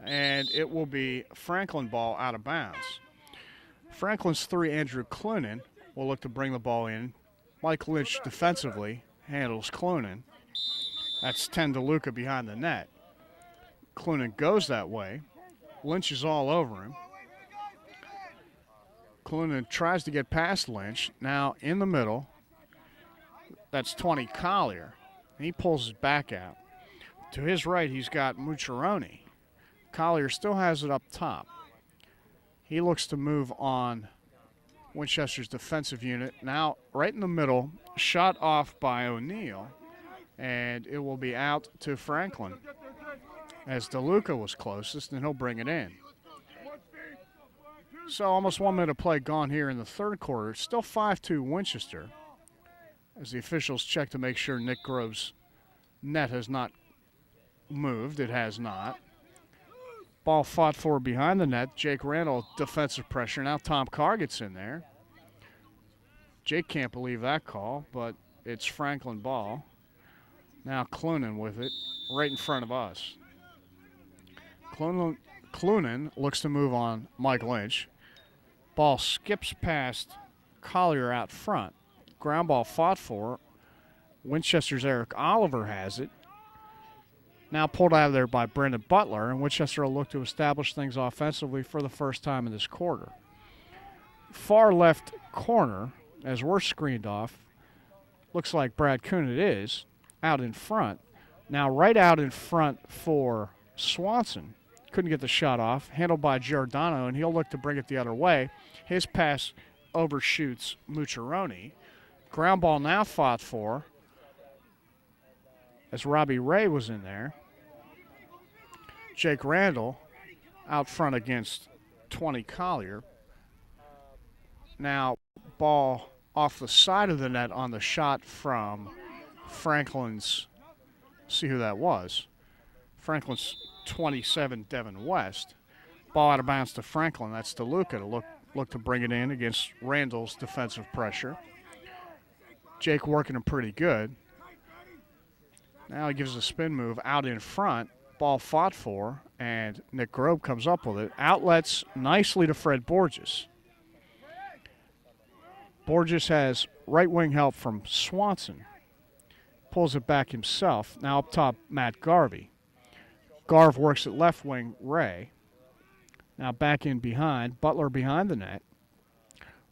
and it will be Franklin ball out of bounds. Franklin's 3, Andrew Clunan, will look to bring the ball in. Mike Lynch defensively handles Clunan. That's 10 DeLuca behind the net. Clunan goes that way. Lynch is all over him. Clunan tries to get past Lynch. Now in the middle, that's 20 Collier. He pulls his back out. To his right, he's got Mucciarone. Collier still has it up top. He looks to move on Winchester's defensive unit. Now right in the middle, shot off by O'Neill, and it will be out to Franklin as DeLuca was closest, and he'll bring it in. So almost 1 minute of play gone here in the third quarter. Still 5-2 Winchester as the officials check to make sure Nick Grove's net has not moved. It has not. Ball fought for behind the net. Jake Randall, defensive pressure. Now Tom Carr gets in there. Jake can't believe that call, but it's Franklin ball. Now Clunan with it right in front of us. Clunan looks to move on Mike Lynch. Ball skips past Collier out front. Ground ball fought for. Winchester's Eric Oliver has it. Now pulled out of there by Brendan Butler, and Winchester will look to establish things offensively for the first time in this quarter. Far left corner, as we're screened off, looks like Brad Kuhn it is, out in front. Now right out in front for Swanson. Couldn't get the shot off, handled by Giordano, and he'll look to bring it the other way. His pass overshoots Mucciarone. Ground ball now fought for as Robbie Ray was in there. Jake Randall out front against 20 Collier. Now ball off the side of the net on the shot from Franklin's, see who that was. Franklin's 27, Devin West. Ball out of bounds to Franklin. That's DeLuca to look to bring it in against Randall's defensive pressure. Jake working him pretty good. Now he gives a spin move out in front. Ball fought for, and Nick Grove comes up with it. Outlets nicely to Fred Borges. Borges has right wing help from Swanson. Pulls it back himself. Now up top, Matt Garvey. Garv works at left wing, Ray. Now back in behind, Butler behind the net.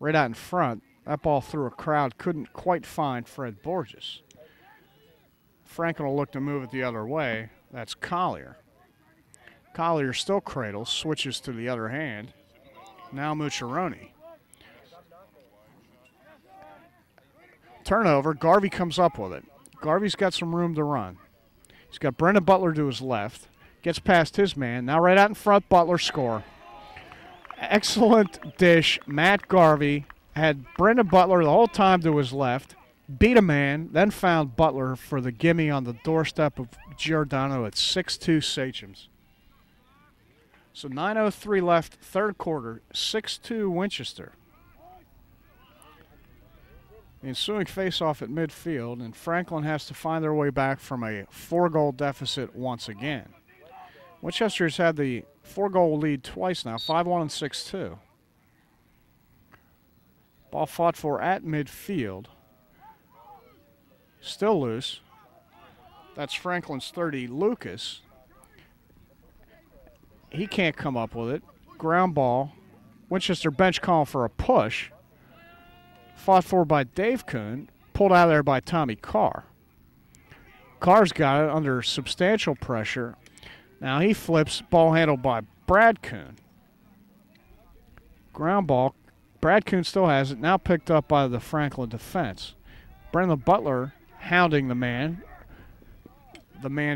Right out in front, that ball through a crowd, couldn't quite find Fred Borges. Franklin will look to move it the other way. That's Collier. Collier still cradles, switches to the other hand. Now Mucciarone. Turnover, Garvey comes up with it. Garvey's got some room to run. He's got Brendan Butler to his left. Gets past his man. Now right out in front, Butler score. Excellent dish. Matt Garvey had Brendan Butler the whole time to his left. Beat a man, then found Butler for the gimme on the doorstep of Giordano at 6-2 Sachems. So 9:03 left, third quarter, 6-2 Winchester. The ensuing face-off at midfield, and Franklin has to find their way back from a 4-goal deficit once again. Winchester's had the 4-goal lead twice now, 5-1 and 6-2. Ball fought for at midfield. Still loose. That's Franklin's 30, Lucas. He can't come up with it. Ground ball. Winchester bench calling for a push. Fought for by Dave Kuhn. Pulled out of there by Tommy Carr. Carr's got it under substantial pressure. Now he flips. Ball handled by Brad Kuhn. Ground ball. Brad Kuhn still has it. Now picked up by the Franklin defense. Brendan Butler hounding the man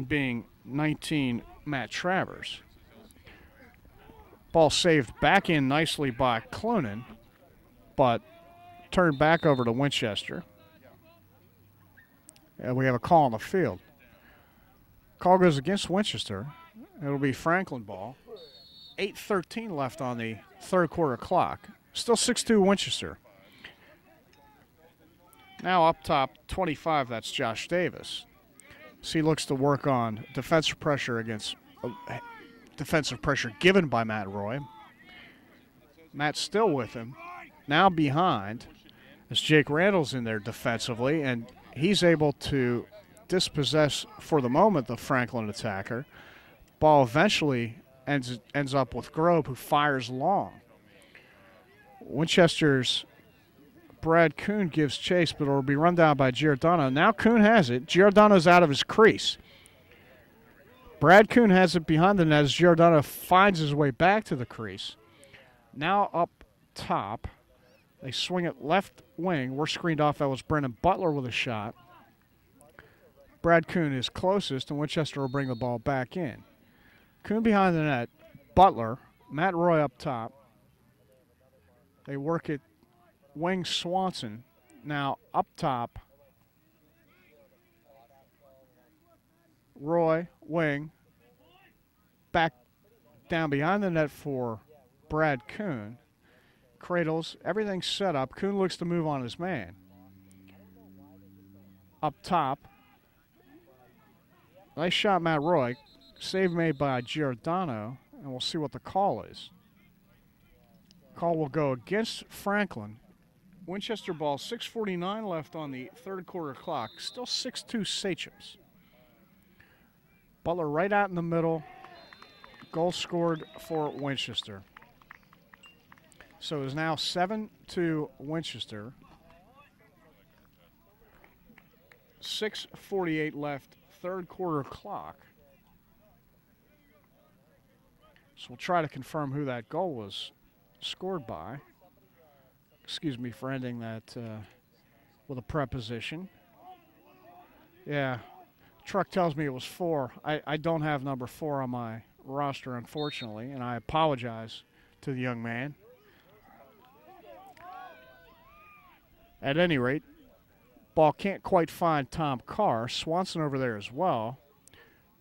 being 19, Matt Travers. Ball saved back in nicely by Clunan, but turned back over to Winchester. And we have a call on the field. Call goes against Winchester. It'll be Franklin ball. 8:13 left on the third quarter clock. Still 6-2 Winchester. Now up top, 25, that's Josh Davis. So he looks to work on defensive pressure against defensive pressure given by Matt Roy. Matt's still with him. Now behind as Jake Randall's in there defensively, and he's able to dispossess for the moment the Franklin attacker. Ball eventually ends up with Grobe, who fires long. Winchester's Brad Kuhn gives chase, but it'll be run down by Giordano. Now Kuhn has it. Giordano's out of his crease. Brad Kuhn has it behind the net as Giordano finds his way back to the crease. Now up top, they swing it left wing. We're screened off. That was Brennan Butler with a shot. Brad Kuhn is closest, and Winchester will bring the ball back in. Kuhn behind the net. Butler, Matt Roy up top. They work it wing Swanson. Now up top, Roy, wing, back down behind the net for Brad Kuhn. Cradles, everything's set up. Kuhn looks to move on his man. Up top, nice shot, Matt Roy. Save made by Giordano, and we'll see what the call is. Call will go against Franklin. Winchester ball, 6:49 left on the third quarter clock. Still 6-2 Sachems. Butler right out in the middle. Goal scored for Winchester. So it is now 7-2 Winchester. 6:48 left, third quarter clock. So we'll try to confirm who that goal was scored by. Excuse me for ending that with a preposition. Yeah, truck tells me it was 4. I don't have number 4 on my roster, unfortunately, and I apologize to the young man. At any rate, ball can't quite find Tom Carr. Swanson over there as well.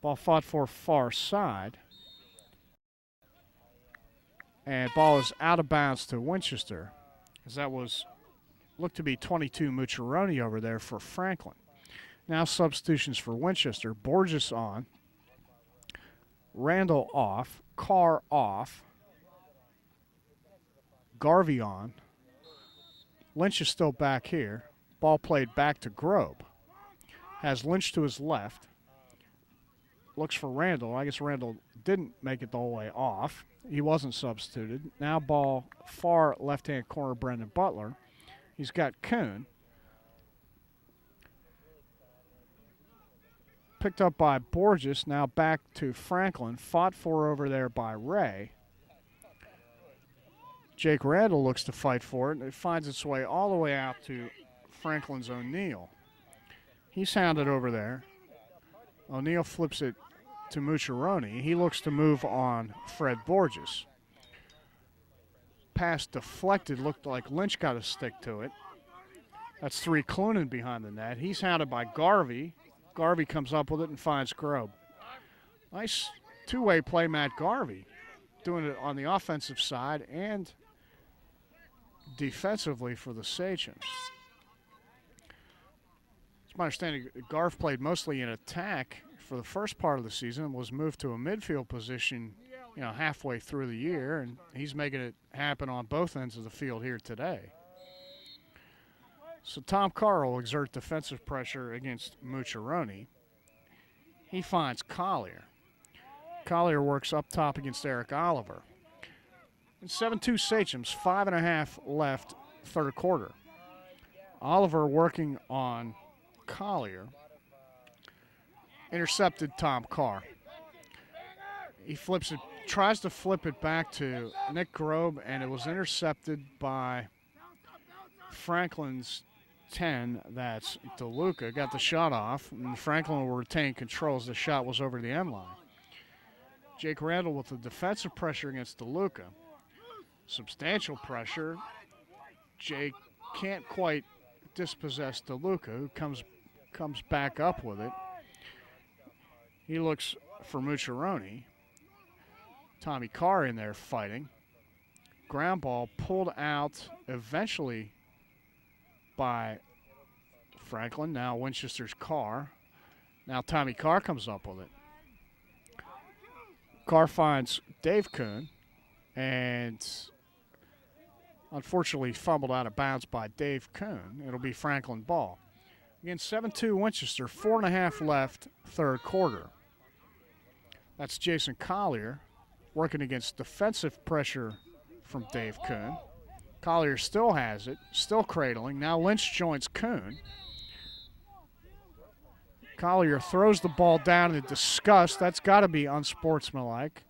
Ball fought for far side. And ball is out of bounds to Winchester, as that looked to be 22 Mucciarone over there for Franklin. Now substitutions for Winchester. Borges on. Randall off. Carr off. Garvey on. Lynch is still back here. Ball played back to Grobe. Has Lynch to his left. Looks for Randall. I guess Randall didn't make it the whole way off. He wasn't substituted. Now ball far left-hand corner, Brendan Butler. He's got Kuhn. Picked up by Borges. Now back to Franklin. Fought for over there by Ray. Jake Randall looks to fight for it, and it finds its way all the way out to Franklin's O'Neill. He's hounded over there. O'Neill flips it to Mucciarone. He looks to move on Fred Borges. Pass deflected, looked like Lynch got a stick to it. That's 3 Clunan behind the net. He's hounded by Garvey. Garvey comes up with it and finds Grobe. Nice two-way play, Matt Garvey, doing it on the offensive side and defensively for the Sachems. It's my understanding Garv played mostly in attack for the first part of the season and was moved to a midfield position, halfway through the year, and he's making it happen on both ends of the field here today. So Tom Carr will exert defensive pressure against Mucciarone. He finds Collier. Collier works up top against Eric Oliver. And 7-2 Sachems, 5.5 left, third quarter. Oliver working on Collier. Intercepted Tom Carr. He flips it, tries to flip it back to Nick Grobe, and it was intercepted by Franklin's 10. That's DeLuca. Got the shot off, and Franklin will retain control as the shot was over the end line. Jake Randall with the defensive pressure against DeLuca. Substantial pressure. Jake can't quite dispossess DeLuca, who comes back up with it. He looks for Mucciarone. Tommy Carr in there fighting. Ground ball pulled out eventually by Franklin. Now Winchester's Carr. Now Tommy Carr comes up with it. Carr finds Dave Kuhn, and unfortunately fumbled out of bounds by Dave Kuhn. It'll be Franklin ball. Again, 7-2 Winchester, 4.5 left, third quarter. That's Jason Collier working against defensive pressure from Dave Kuhn. Collier still has it, still cradling. Now Lynch joins Kuhn. Collier throws the ball down in disgust. That's got to be unsportsmanlike.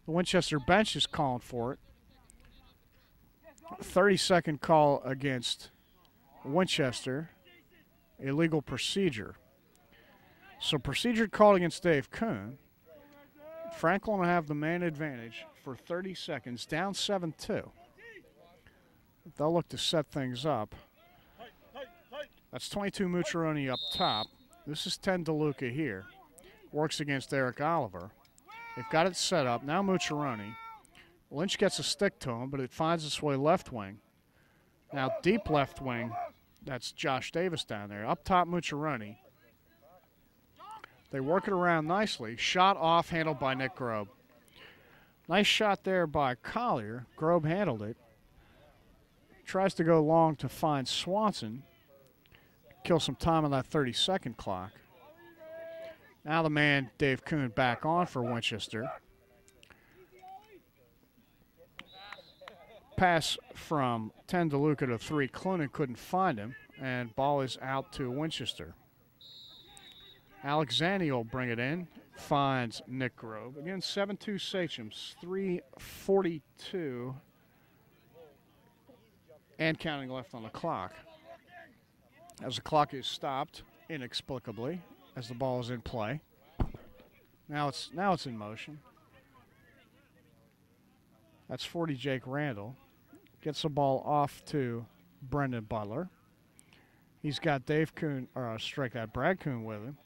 The Winchester bench is calling for it. 30-second call against Winchester. Illegal procedure. So procedure called against Dave Kuhn. Franklin will have the man advantage for 30 seconds, down 7-2. They'll look to set things up. That's 22 Mucciarone up top. This is 10 DeLuca here. Works against Eric Oliver. They've got it set up. Now Mucciarone. Lynch gets a stick to him, but it finds its way left wing. Now deep left wing. That's Josh Davis down there. Up top, Mucciarone. They work it around nicely. Shot off, handled by Nick Grobe. Nice shot there by Collier. Grobe handled it. Tries to go long to find Swanson. Kill some time on that 30-second clock. Now the man, Dave Kuhn, back on for Winchester. Pass from 10 DeLuca to 3. Clunan couldn't find him, and ball is out to Winchester. Alexani will bring it in, finds Nick Grove. Again, 7-2 Sachems, 3:42 and counting left on the clock. As the clock is stopped inexplicably as the ball is in play. Now it's in motion. That's 40 Jake Randall. Gets the ball off to Brendan Butler. He's got Dave Kuhn, Brad Kuhn with him.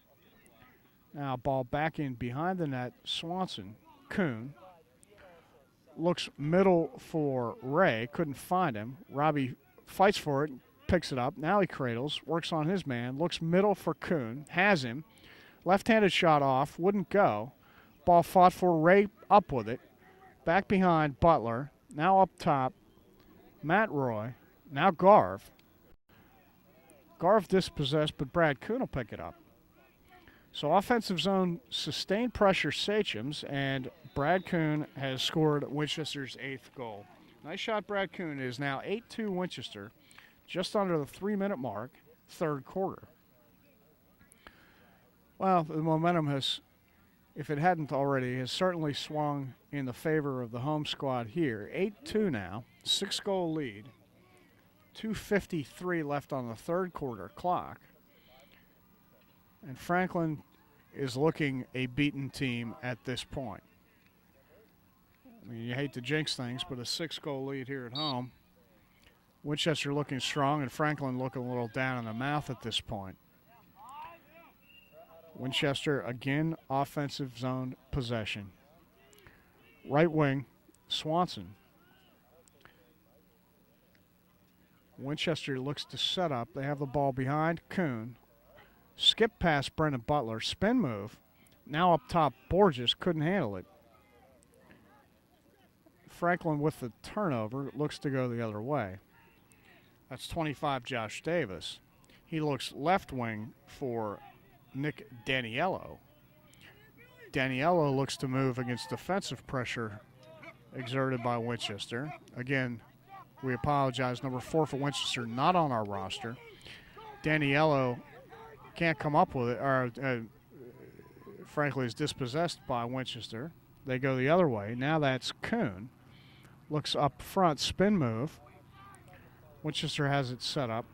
Now ball back in behind the net. Swanson. Kuhn looks middle for Ray. Couldn't find him. Robbie fights for it. Picks it up. Now he cradles. Works on his man. Looks middle for Kuhn. Has him. Left-handed shot off. Wouldn't go. Ball fought for. Ray up with it. Back behind Butler. Now up top. Matt Roy. Now Garv. Garv dispossessed, but Brad Kuhn will pick it up. So offensive zone, sustained pressure Sachems, and Brad Kuhn has scored Winchester's 8th goal. Nice shot, Brad Kuhn. It is now 8-2 Winchester, just under the 3-minute mark, third quarter. Well, the momentum has, if it hadn't already, has certainly swung in the favor of the home squad here. 8-2 now, 6-goal lead. 2:53 left on the third quarter clock. And Franklin is looking a beaten team at this point. I mean, you hate to jinx things, but a 6-goal lead here at home. Winchester looking strong, and Franklin looking a little down in the mouth at this point. Winchester, again, offensive zone possession. Right wing, Swanson. Winchester looks to set up. They have the ball behind Kuhn. Skip past Brendan Butler. Spin move. Now up top, Borges couldn't handle it. Franklin with the turnover looks to go the other way. That's 25 Josh Davis. He looks left wing for Nick Daniello. Daniello looks to move against defensive pressure exerted by Winchester. Again, we apologize. Number 4 for Winchester, not on our roster. Daniello can't come up with it, or frankly is dispossessed by Winchester. They go the other way. Now that's Kuhn. Looks up front, spin move. Winchester has it set up.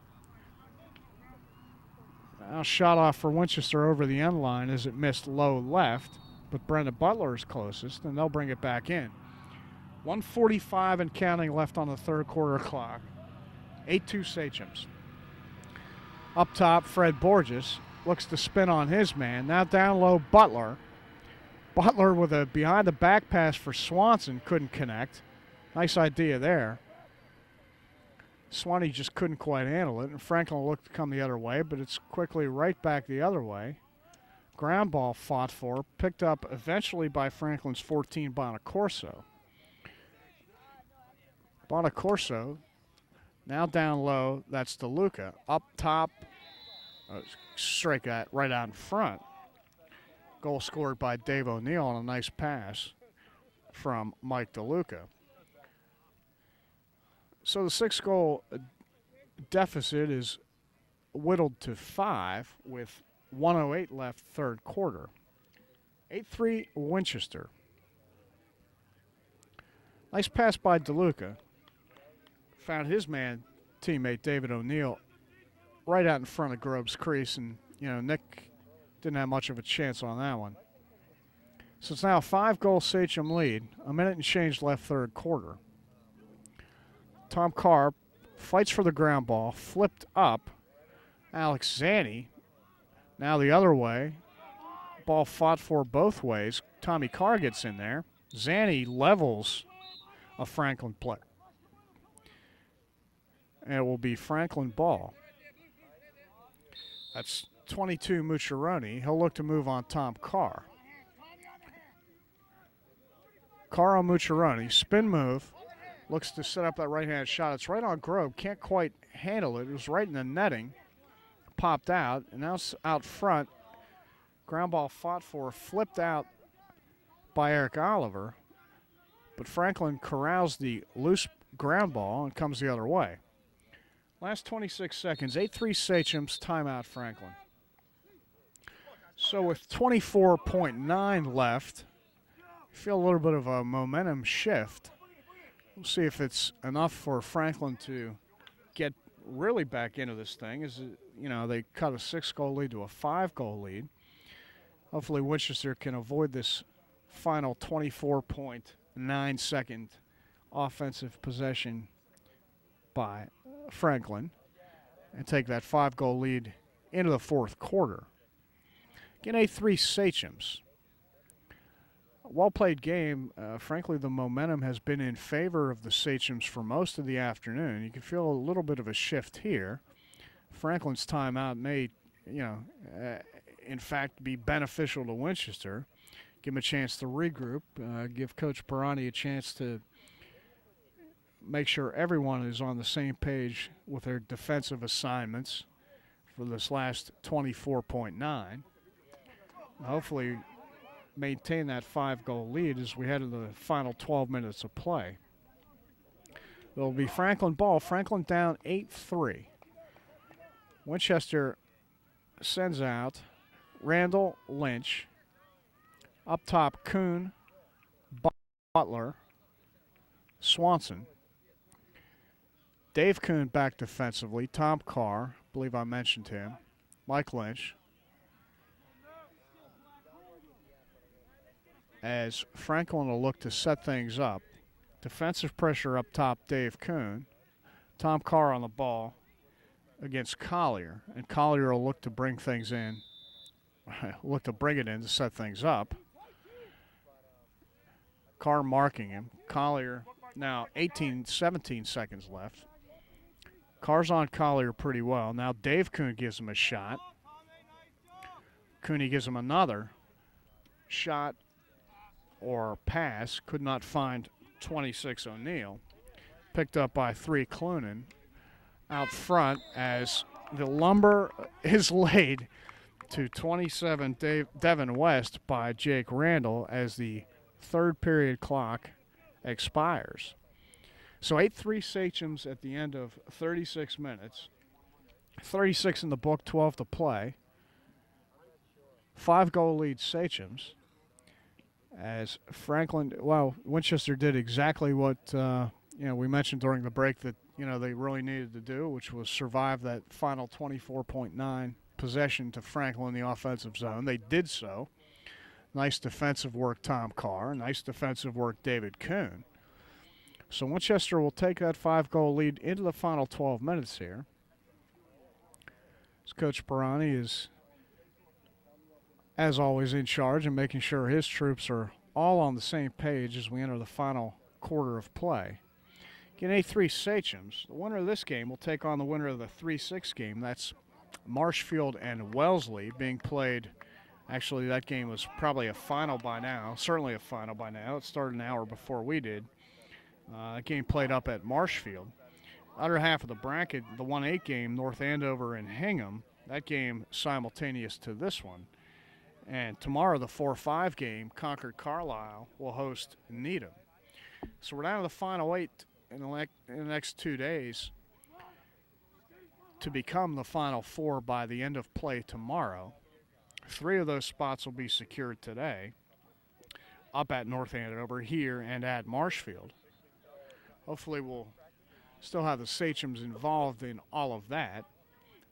Now shot off for Winchester over the end line as it missed low left, but Brendan Butler is closest, and they'll bring it back in. 1:45 and counting left on the third quarter clock. 8-2 Sachems. Up top, Fred Borges looks to spin on his man. Now down low, Butler. Butler with a behind-the-back pass for Swanson, couldn't connect. Nice idea there. Swanee just couldn't quite handle it, and Franklin looked to come the other way, but it's quickly right back the other way. Ground ball fought for, picked up eventually by Franklin's 14, Bonacorso. Bonacorso now down low, that's DeLuca. Up top, strike that right out in front. Goal scored by Dave O'Neill on a nice pass from Mike DeLuca. So the 6-goal deficit is whittled to 5 with 1:08 left third quarter. 8-3 Winchester. Nice pass by DeLuca. Found his man, teammate David O'Neill, right out in front of Grobe's crease, and Nick didn't have much of a chance on that one. So it's now a 5-goal Sachem lead. A minute and change left third quarter. Tom Carr fights for the ground ball, flipped up. Alex Zanny, now the other way. Ball fought for both ways. Tommy Carr gets in there. Zanny levels a Franklin play. And it will be Franklin ball. That's 22 Mucciarone. He'll look to move on Tom Carr. Carr on Mucciarone. Spin move. Looks to set up that right-hand shot. It's right on Grobe. Can't quite handle it. It was right in the netting. Popped out. And now it's out front. Ground ball fought for. Flipped out by Eric Oliver. But Franklin corrals the loose ground ball and comes the other way. Last 26 seconds. 8-3 Sachems. Timeout Franklin. So with 24.9 left, feel a little bit of a momentum shift. We'll see if it's enough for Franklin to get really back into this thing. They cut a 6-goal lead to a 5-goal lead. Hopefully Winchester can avoid this final 24.9 second offensive possession by Franklin and take that 5-goal lead into the fourth quarter. Again, 8-3 Sachems. Well-played game. Frankly, the momentum has been in favor of the Sachems for most of the afternoon. You can feel a little bit of a shift here. Franklin's timeout may, in fact, be beneficial to Winchester. Give him a chance to regroup. Give Coach Pirani a chance to make sure everyone is on the same page with their defensive assignments for this last 24.9. Hopefully maintain that 5-goal lead as we head into the final 12 minutes of play. It'll be Franklin ball. Franklin down 8-3. Winchester sends out Randall Lynch. Up top, Kuhn, Butler, Swanson. Dave Kuhn back defensively. Tom Carr, I believe I mentioned him. Mike Lynch. As Franklin will look to set things up. Defensive pressure up top, Dave Kuhn. Tom Carr on the ball against Collier. And Collier will look to bring things in. Look to bring it in to set things up. Carr marking him. Collier now 17 seconds left. Carr's on Collier pretty well. Now Dave Kuhn gives him a shot. Cooney gives him another shot or pass. Could not find 26 O'Neill. Picked up by 3 Clunan. Out front as the lumber is laid to 27 Devin West by Jake Randall as the third period clock expires. So 8-3 Sachems at the end of 36 minutes. 36 in the book, 12 to play. 5-goal lead Sachems. As Franklin, Winchester did exactly what we mentioned during the break that they really needed to do, which was survive that final 24.9 possession to Franklin in the offensive zone. They did so. Nice defensive work, Tom Carr. Nice defensive work, David Kuhn. So Winchester will take that 5-goal lead into the final 12 minutes here. As Coach Pirani is as always, in charge and making sure his troops are all on the same page as we enter the final quarter of play. Again, A3 Sachems. The winner of this game will take on the winner of the 3-6 game. That's Marshfield and Wellesley being played. Actually, that game was probably a final by now, certainly a final by now. It started an hour before we did. That game played up at Marshfield. Other half of the bracket, the 1-8 game, North Andover and Hingham. That game simultaneous to this one. And tomorrow, the 4-5 game, Concord Carlisle will host Needham. So we're down to the final 8 in the next 2 days to become the final 4 by the end of play tomorrow. 3 of those spots will be secured today up at North Andover, here, and at Marshfield. Hopefully we'll still have the Sachems involved in all of that.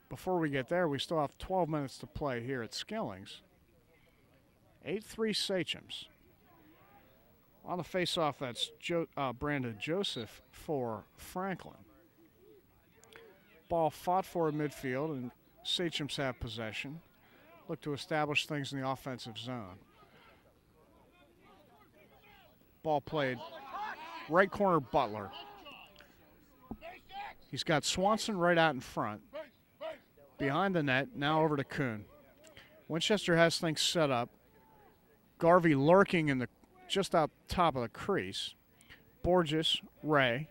Before we get there, we still have 12 minutes to play here at Skillings. 8-3 Sachems. On the face-off, that's Brandon Joseph for Franklin. Ball fought for in midfield, and Sachems have possession. Look to establish things in the offensive zone. Ball played right corner Butler. He's got Swanson right out in front. Behind the net, now over to Kuhn. Winchester has things set up. Garvey lurking in the just out top of the crease. Borges, Ray.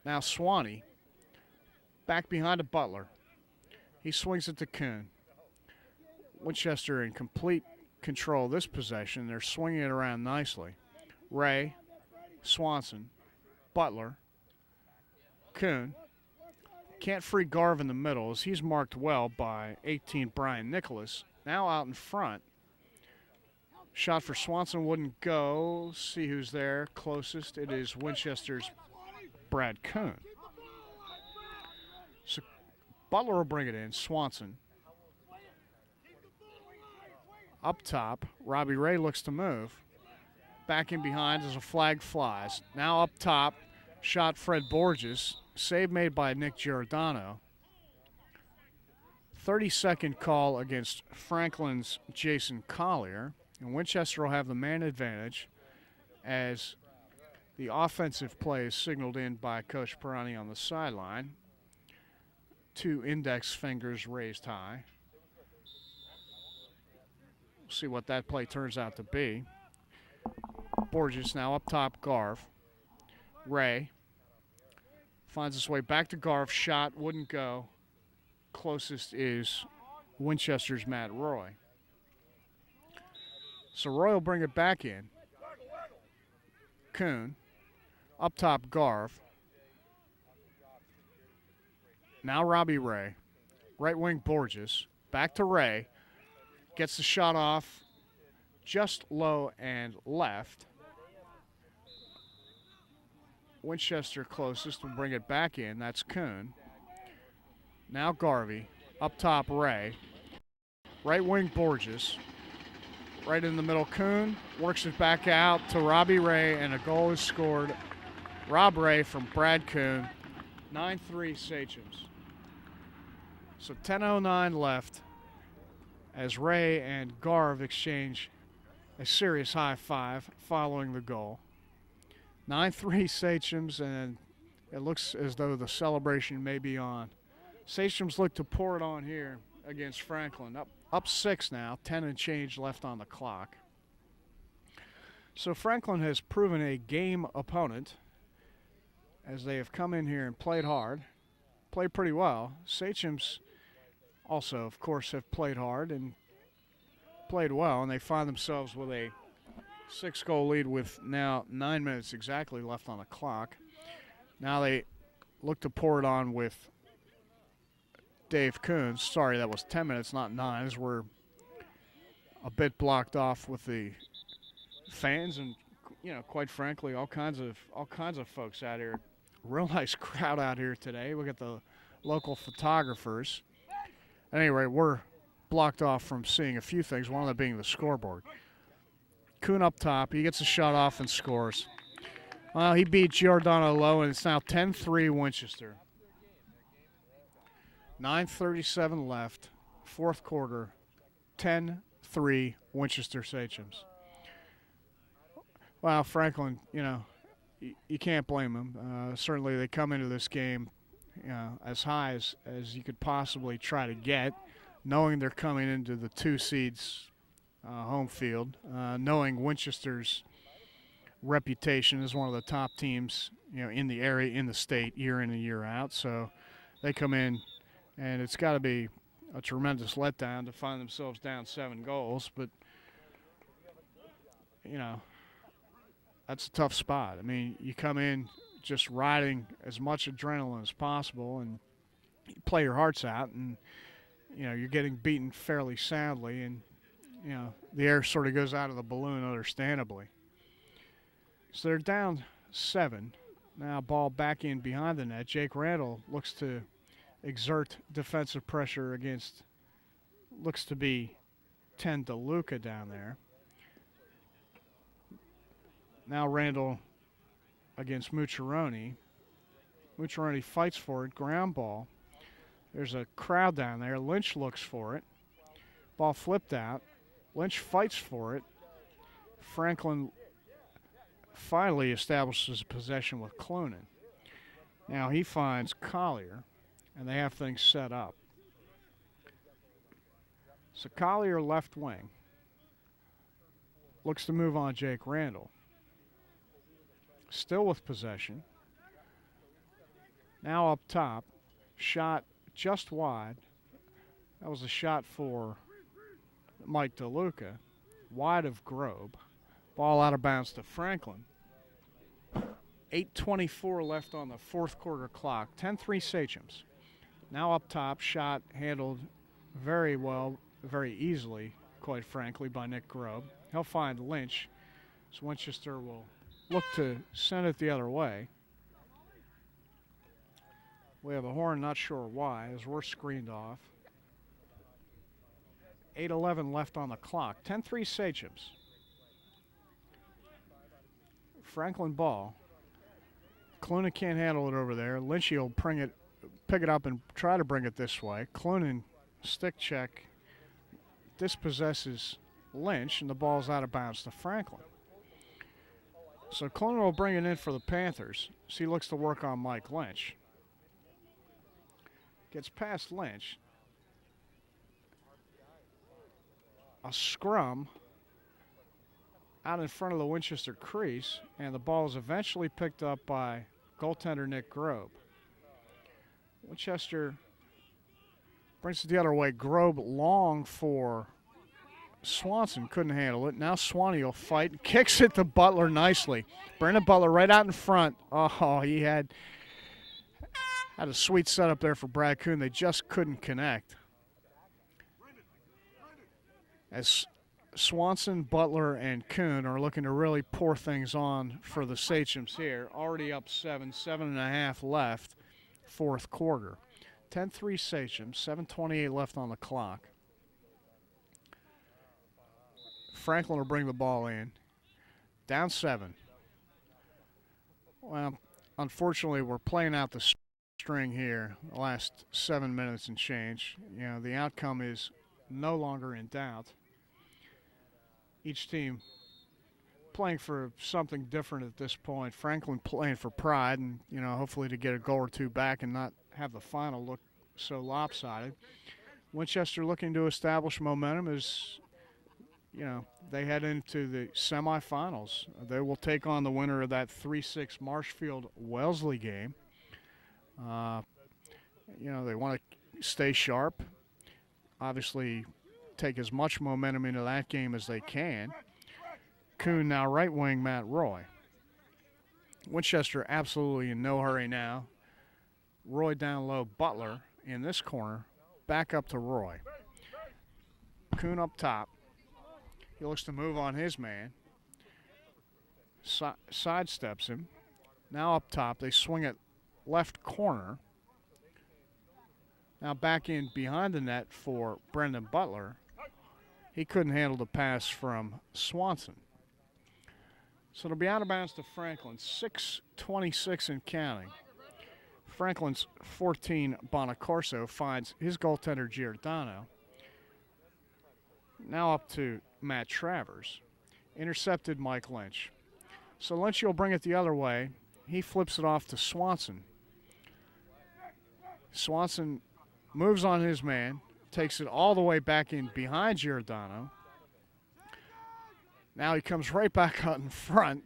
Now Swanee. Back behind to Butler. He swings it to Kuhn. Winchester in complete control of this possession. They're swinging it around nicely. Ray, Swanson, Butler, Kuhn. Can't free Garv in the middle as he's marked well by 18 Brian Nicholas. Now out in front. Shot for Swanson wouldn't go. See who's there closest. It is Winchester's Brad Kuhn. So Butler will bring it in. Swanson. Up top, Robbie Ray looks to move. Back in behind as a flag flies. Now up top, shot Fred Borges. Save made by Nick Giordano. 30-second call against Franklin's Jason Collier. And Winchester will have the man advantage as the offensive play is signaled in by Coach Pirani on the sideline. 2 index fingers raised high. We'll see what that play turns out to be. Borges now up top, Garv. Ray finds his way back to Garv. Shot wouldn't go. Closest is Winchester's Matt Roy. So Roy will bring it back in. Kuhn. Up top, Garv. Now Robbie Ray. Right wing, Borges. Back to Ray. Gets the shot off just low and left. Winchester closest will bring it back in. That's Kuhn. Now Garvey. Up top, Ray. Right wing, Borges. Right in the middle, Kuhn works it back out to Robbie Ray, and a goal is scored. Rob Ray from Brad Kuhn, 9-3 Sachems. So 10:09 left as Ray and Garv exchange a serious high five following the goal. 9-3 Sachems, and it looks as though the celebration may be on. Sachems look to pour it on here against Franklin. Up 6 now, 10 and change left on the clock. So Franklin has proven a game opponent as they have come in here and played hard, played pretty well. Sachems also, of course, have played hard and played well, and they find themselves with a 6-goal lead with now 9 minutes exactly left on the clock. Now they look to pour it on with Dave Coons. Sorry, that was 10 minutes, not 9. As we're a bit blocked off with the fans and, you know, quite frankly, all kinds of folks out here. Real nice crowd out here today. We got the local photographers. Anyway, we're blocked off from seeing a few things, one of them being the scoreboard. Kuhn up top. He gets a shot off and scores. Well, he beat Giordano low, and it's now 10-3 Winchester. 9:37 left, fourth quarter. 10-3 Winchester Sachems. Well, Franklin, you can't blame them. Certainly they come into this game as high as you could possibly try to get, knowing they're coming into the 2 seeds home field, knowing Winchester's reputation as one of the top teams in the area, in the state, year in and year out. So they come in, and it's got to be a tremendous letdown to find themselves down 7 goals. But, that's a tough spot. I mean, you come in just riding as much adrenaline as possible and you play your hearts out, and, you're getting beaten fairly soundly, and, the air sort of goes out of the balloon, understandably. So they're down 7. Now ball back in behind the net. Jake Randall looks to exert defensive pressure against, looks to be 10 DeLuca down there. Now Randall against Mucciarone. Mucciarone fights for it, ground ball. There's a crowd down there. Lynch looks for it. Ball flipped out. Lynch fights for it. Franklin finally establishes possession with Clunan. Now he finds Collier, and they have things set up. So Collier, left wing, looks to move on Jake Randall. Still with possession. Now up top, shot just wide. That was a shot for Mike DeLuca, wide of Grobe. Ball out of bounds to Franklin. 8:24 left on the 4th quarter clock. 10-3 Sachems. Now up top, shot handled very well, very easily, quite frankly, by Nick Grobe. He'll find Lynch. So Winchester will look to send it the other way. We have a horn, not sure why, as we're screened off. 8:11 left on the clock. 10-3 Sachems. Franklin ball. Clunan can't handle it over there. Lynchy will pick it up and try to bring it this way. Clunan, stick check, dispossesses Lynch, and the ball's out of bounds to Franklin. So Clunan will bring it in for the Panthers. So he looks to work on Mike Lynch. Gets past Lynch. A scrum out in front of the Winchester crease, and the ball is eventually picked up by goaltender Nick Grobe. Winchester brings it the other way. Grobe long for Swanson, couldn't handle it. Now Swanee will fight and kicks it to Butler nicely. Brandon Butler right out in front. Oh, he had a sweet setup there for Brad Kuhn. They just couldn't connect. As Swanson, Butler, and Kuhn are looking to really pour things on for the Sachems here. Already up 7.5 left, 4th quarter. 10-3 Sachems, 7:28 left on the clock. Franklin will bring the ball in. Down 7. Well, unfortunately, we're playing out the string here the last 7 minutes and change. The outcome is no longer in doubt. Each team playing for something different at this point. Franklin playing for pride and, hopefully to get a goal or two back and not have the final look so lopsided. Winchester looking to establish momentum as, they head into the semifinals. They will take on the winner of that 3-6 Marshfield-Wellesley game. They want to stay sharp. Obviously, take as much momentum into that game as they can. Kuhn now right wing, Matt Roy. Winchester absolutely in no hurry now. Roy down low, Butler in this corner, back up to Roy. Kuhn up top. He looks to move on his man. Sidesteps him. Now up top, they swing it left corner. Now back in behind the net for Brendan Butler. He couldn't handle the pass from Swanson. So it'll be out of bounds to Franklin. 6:26 and counting. Franklin's 14, Bonacorso, finds his goaltender Giordano. Now up to Matt Travers. Intercepted Mike Lynch. So Lynch will bring it the other way. He flips it off to Swanson. Swanson moves on his man, takes it all the way back in behind Giordano. Now he comes right back out in front,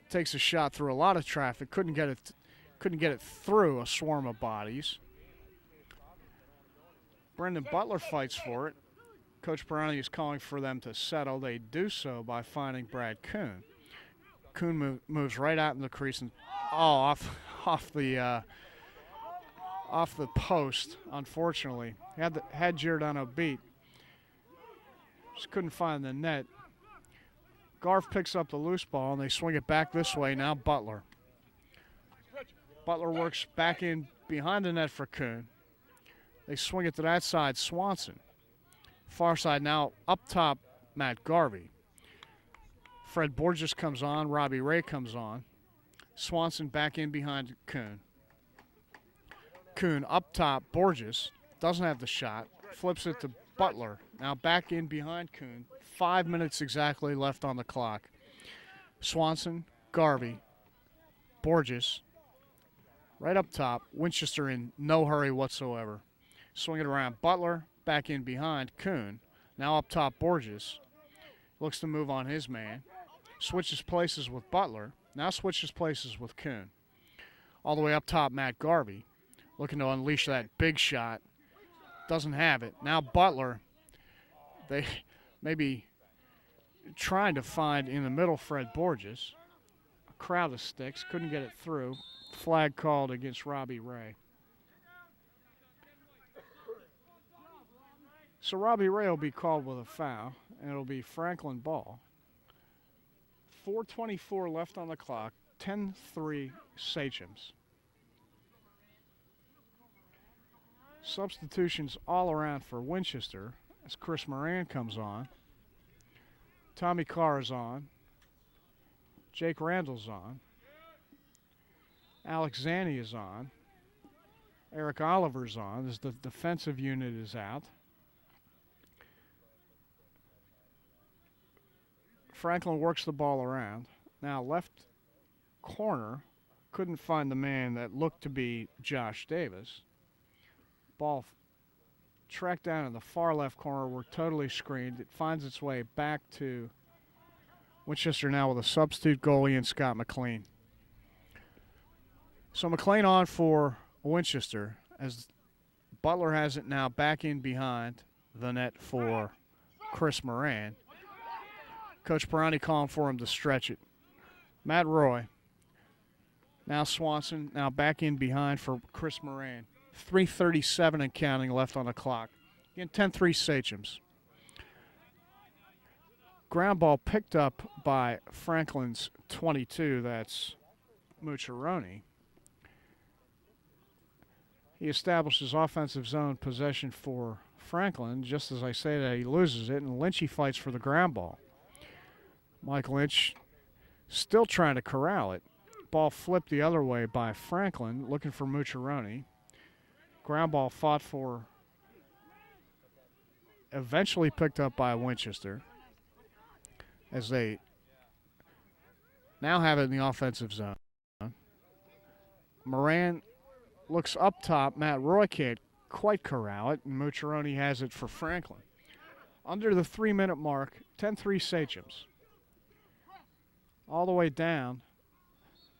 takes a shot through a lot of traffic, couldn't get it through a swarm of bodies. Brendan Butler fights for it. Coach Brownie is calling for them to settle. They do so by finding Brad Kuhn. Kuhn moves right out in the crease and off the post. Unfortunately, had Giordano beat. Just couldn't find the net. Garf picks up the loose ball and they swing it back this way. Now Butler. Butler works back in behind the net for Kuhn. They swing it to that side. Swanson. Far side now up top. Matt Garvey. Fred Borges comes on. Robbie Ray comes on. Swanson back in behind Kuhn. Kuhn up top. Borges doesn't have the shot. Flips it to Butler. Now back in behind Kuhn. 5 minutes exactly left on the clock. Swanson, Garvey, Borges, right up top. Winchester in no hurry whatsoever. Swing it around. Butler back in behind Kuhn. Now up top Borges. Looks to move on his man. Switches places with Butler. Now switches places with Kuhn. All the way up top, Matt Garvey. Looking to unleash that big shot. Doesn't have it. Now Butler. They maybe trying to find in the middle Fred Borges. A crowd of sticks. Couldn't get it through. Flag called against Robbie Ray. So Robbie Ray will be called with a foul, and it'll be Franklin ball. 4:24 left on the clock, 10-3 Sachems. Substitutions all around for Winchester as Chris Moran comes on. Tommy Carr is on. Jake Randall's on. Alex Zanni is on. Eric Oliver's on as the defensive unit is out. Franklin works the ball around. Now left corner, couldn't find the man that looked to be Josh Davis. Ball tracked down in the far left corner. We're totally screened. It finds its way back to Winchester now with a substitute goalie in Scott McLean. So McLean on for Winchester as Butler has it now back in behind the net for Chris Moran. Coach Perani calling for him to stretch it. Matt Roy. Now Swanson, now back in behind for Chris Moran. 3:37 and counting left on the clock. Again, 10-3 Sachems. Ground ball picked up by Franklin's 22. That's Mucciarone. He establishes offensive zone possession for Franklin. Just as I say that, he loses it, and Lynchy fights for the ground ball. Mike Lynch still trying to corral it. Ball flipped the other way by Franklin, looking for Mucciarone. Ground ball fought for, eventually picked up by Winchester as they now have it in the offensive zone. Moran looks up top. Matt Roy can't quite corral it, and Mucciarone has it for Franklin. Under the 3-minute mark, 10-3 Sachems. All the way down,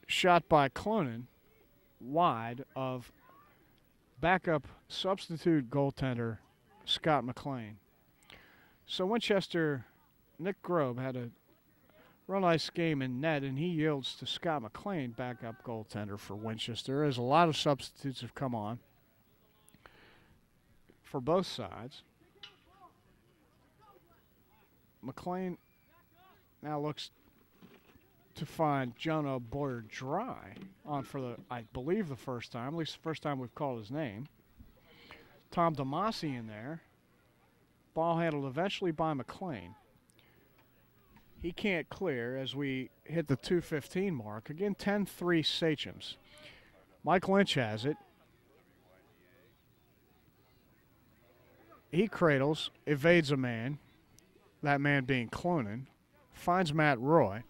shot by Clonan, wide of backup substitute goaltender Scott McLean. So Winchester, Nick Grobe had a real nice game in net, and he yields to Scott McLean, backup goaltender for Winchester, as a lot of substitutes have come on for both sides. McLean now looks to find Jonah Boyer Dry on for the, I believe, the first time, at least the first time we've called his name. Tom DeMasi in there. Ball handled eventually by McLean. He can't clear as we hit the 2:15 mark. Again, 10-3 Sachems. Mike Lynch has it. He cradles, evades a man, that man being Clonan, finds Matt Roy.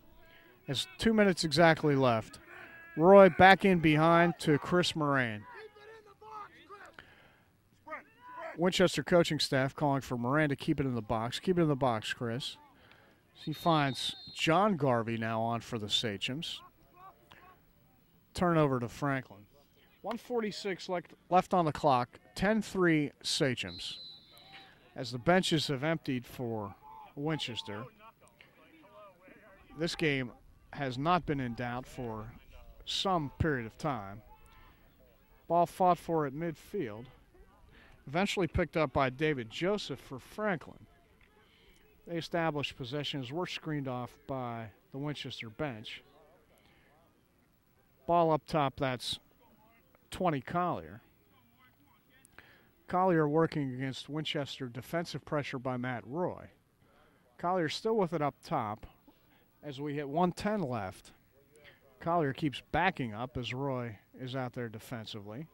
There's 2 minutes exactly left. Roy back in behind to Chris Moran. Winchester coaching staff calling for Moran to keep it in the box. Keep it in the box, Chris. He finds John Garvey now on for the Sachems. Turnover to Franklin. 1:46 left on the clock. 10-3 Sachems. As the benches have emptied for Winchester, this game has not been in doubt for some period of time. Ball fought for at midfield. Eventually picked up by David Joseph for Franklin. They established possession as were screened off by the Winchester bench. Ball up top, that's 20 Collier. Collier working against Winchester defensive pressure by Matt Roy. Collier still with it up top as we hit 1:10 left. Collier keeps backing up as Roy is out there defensively.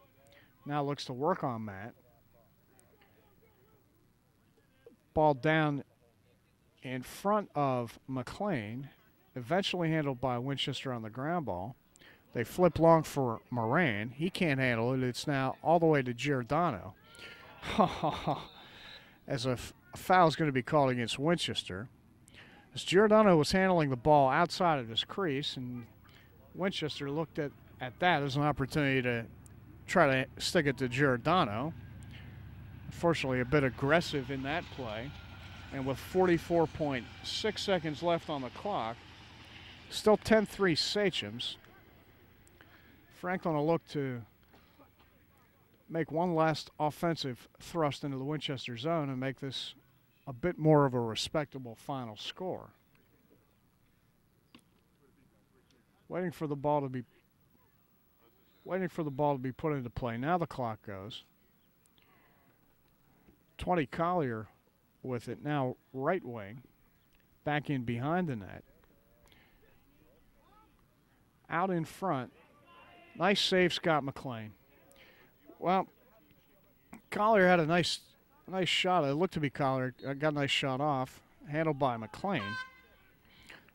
Now looks to work on Matt. Ball down in front of McLean, eventually handled by Winchester on the ground ball. They flip long for Moran. He can't handle it. It's now all the way to Giordano. As a foul is going to be called against Winchester. As Giordano was handling the ball outside of his crease, and Winchester looked at that as an opportunity to try to stick it to Giordano. Unfortunately, a bit aggressive in that play. And with 44.6 seconds left on the clock, still 10-3 Sachems. Franklin will look to make one last offensive thrust into the Winchester zone and make this a bit more of a respectable final score. Waiting for the ball to be put into play. Now the clock goes. 20 Collier with it now, right wing, back in behind the net. Out in front. Nice save, Scott McLean. Well, Collier had a nice shot. It looked to be Collier. Got a nice shot off. Handled by McLean.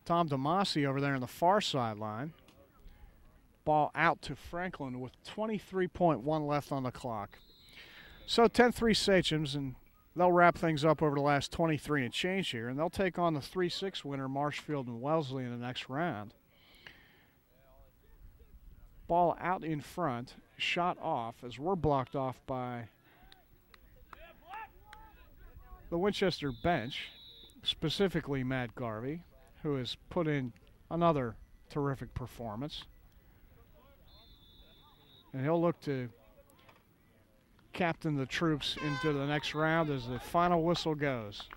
Tom DeMasi over there on the far sideline. Ball out to Franklin with 23.1 left on the clock. So 10-3 Sachems, and they'll wrap things up over the last 23 and change here, and they'll take on the 3-6 winner Marshfield and Wellesley in the next round. Ball out in front, shot off as we're blocked off by the Winchester bench, specifically Matt Garvey, who has put in another terrific performance. And he'll look to captain the troops into the next round as the final whistle goes.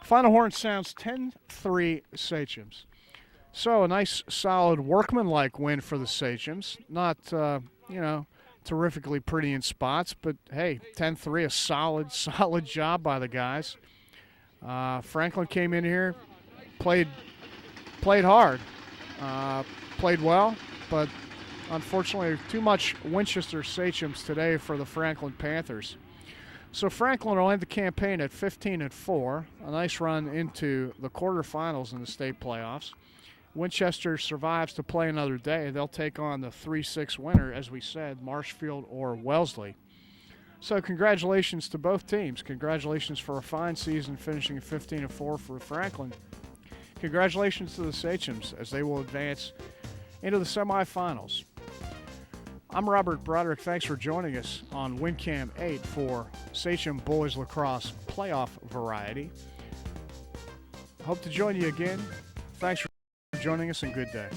Final horn sounds 10-3 Sachems. So a nice, solid, workmanlike win for the Sachems. Not, terrifically pretty in spots, but hey, 10-3, a solid job by the guys. Franklin came in here, played hard, played well, but unfortunately too much Winchester Sachems today for the Franklin Panthers. So Franklin will end the campaign at 15-4, a nice run into the quarterfinals in the state playoffs. Winchester survives to play another day. They'll take on the 3-6 winner, as we said, Marshfield or Wellesley. So congratulations to both teams. Congratulations for a fine season finishing at 15-4 for Franklin. Congratulations to the Sachems as they will advance into the semifinals. I'm Robert Broderick. Thanks for joining us on WinCam 8 for Sachem Boys Lacrosse Playoff Variety. Hope to join you again. Thanks for joining us and good day.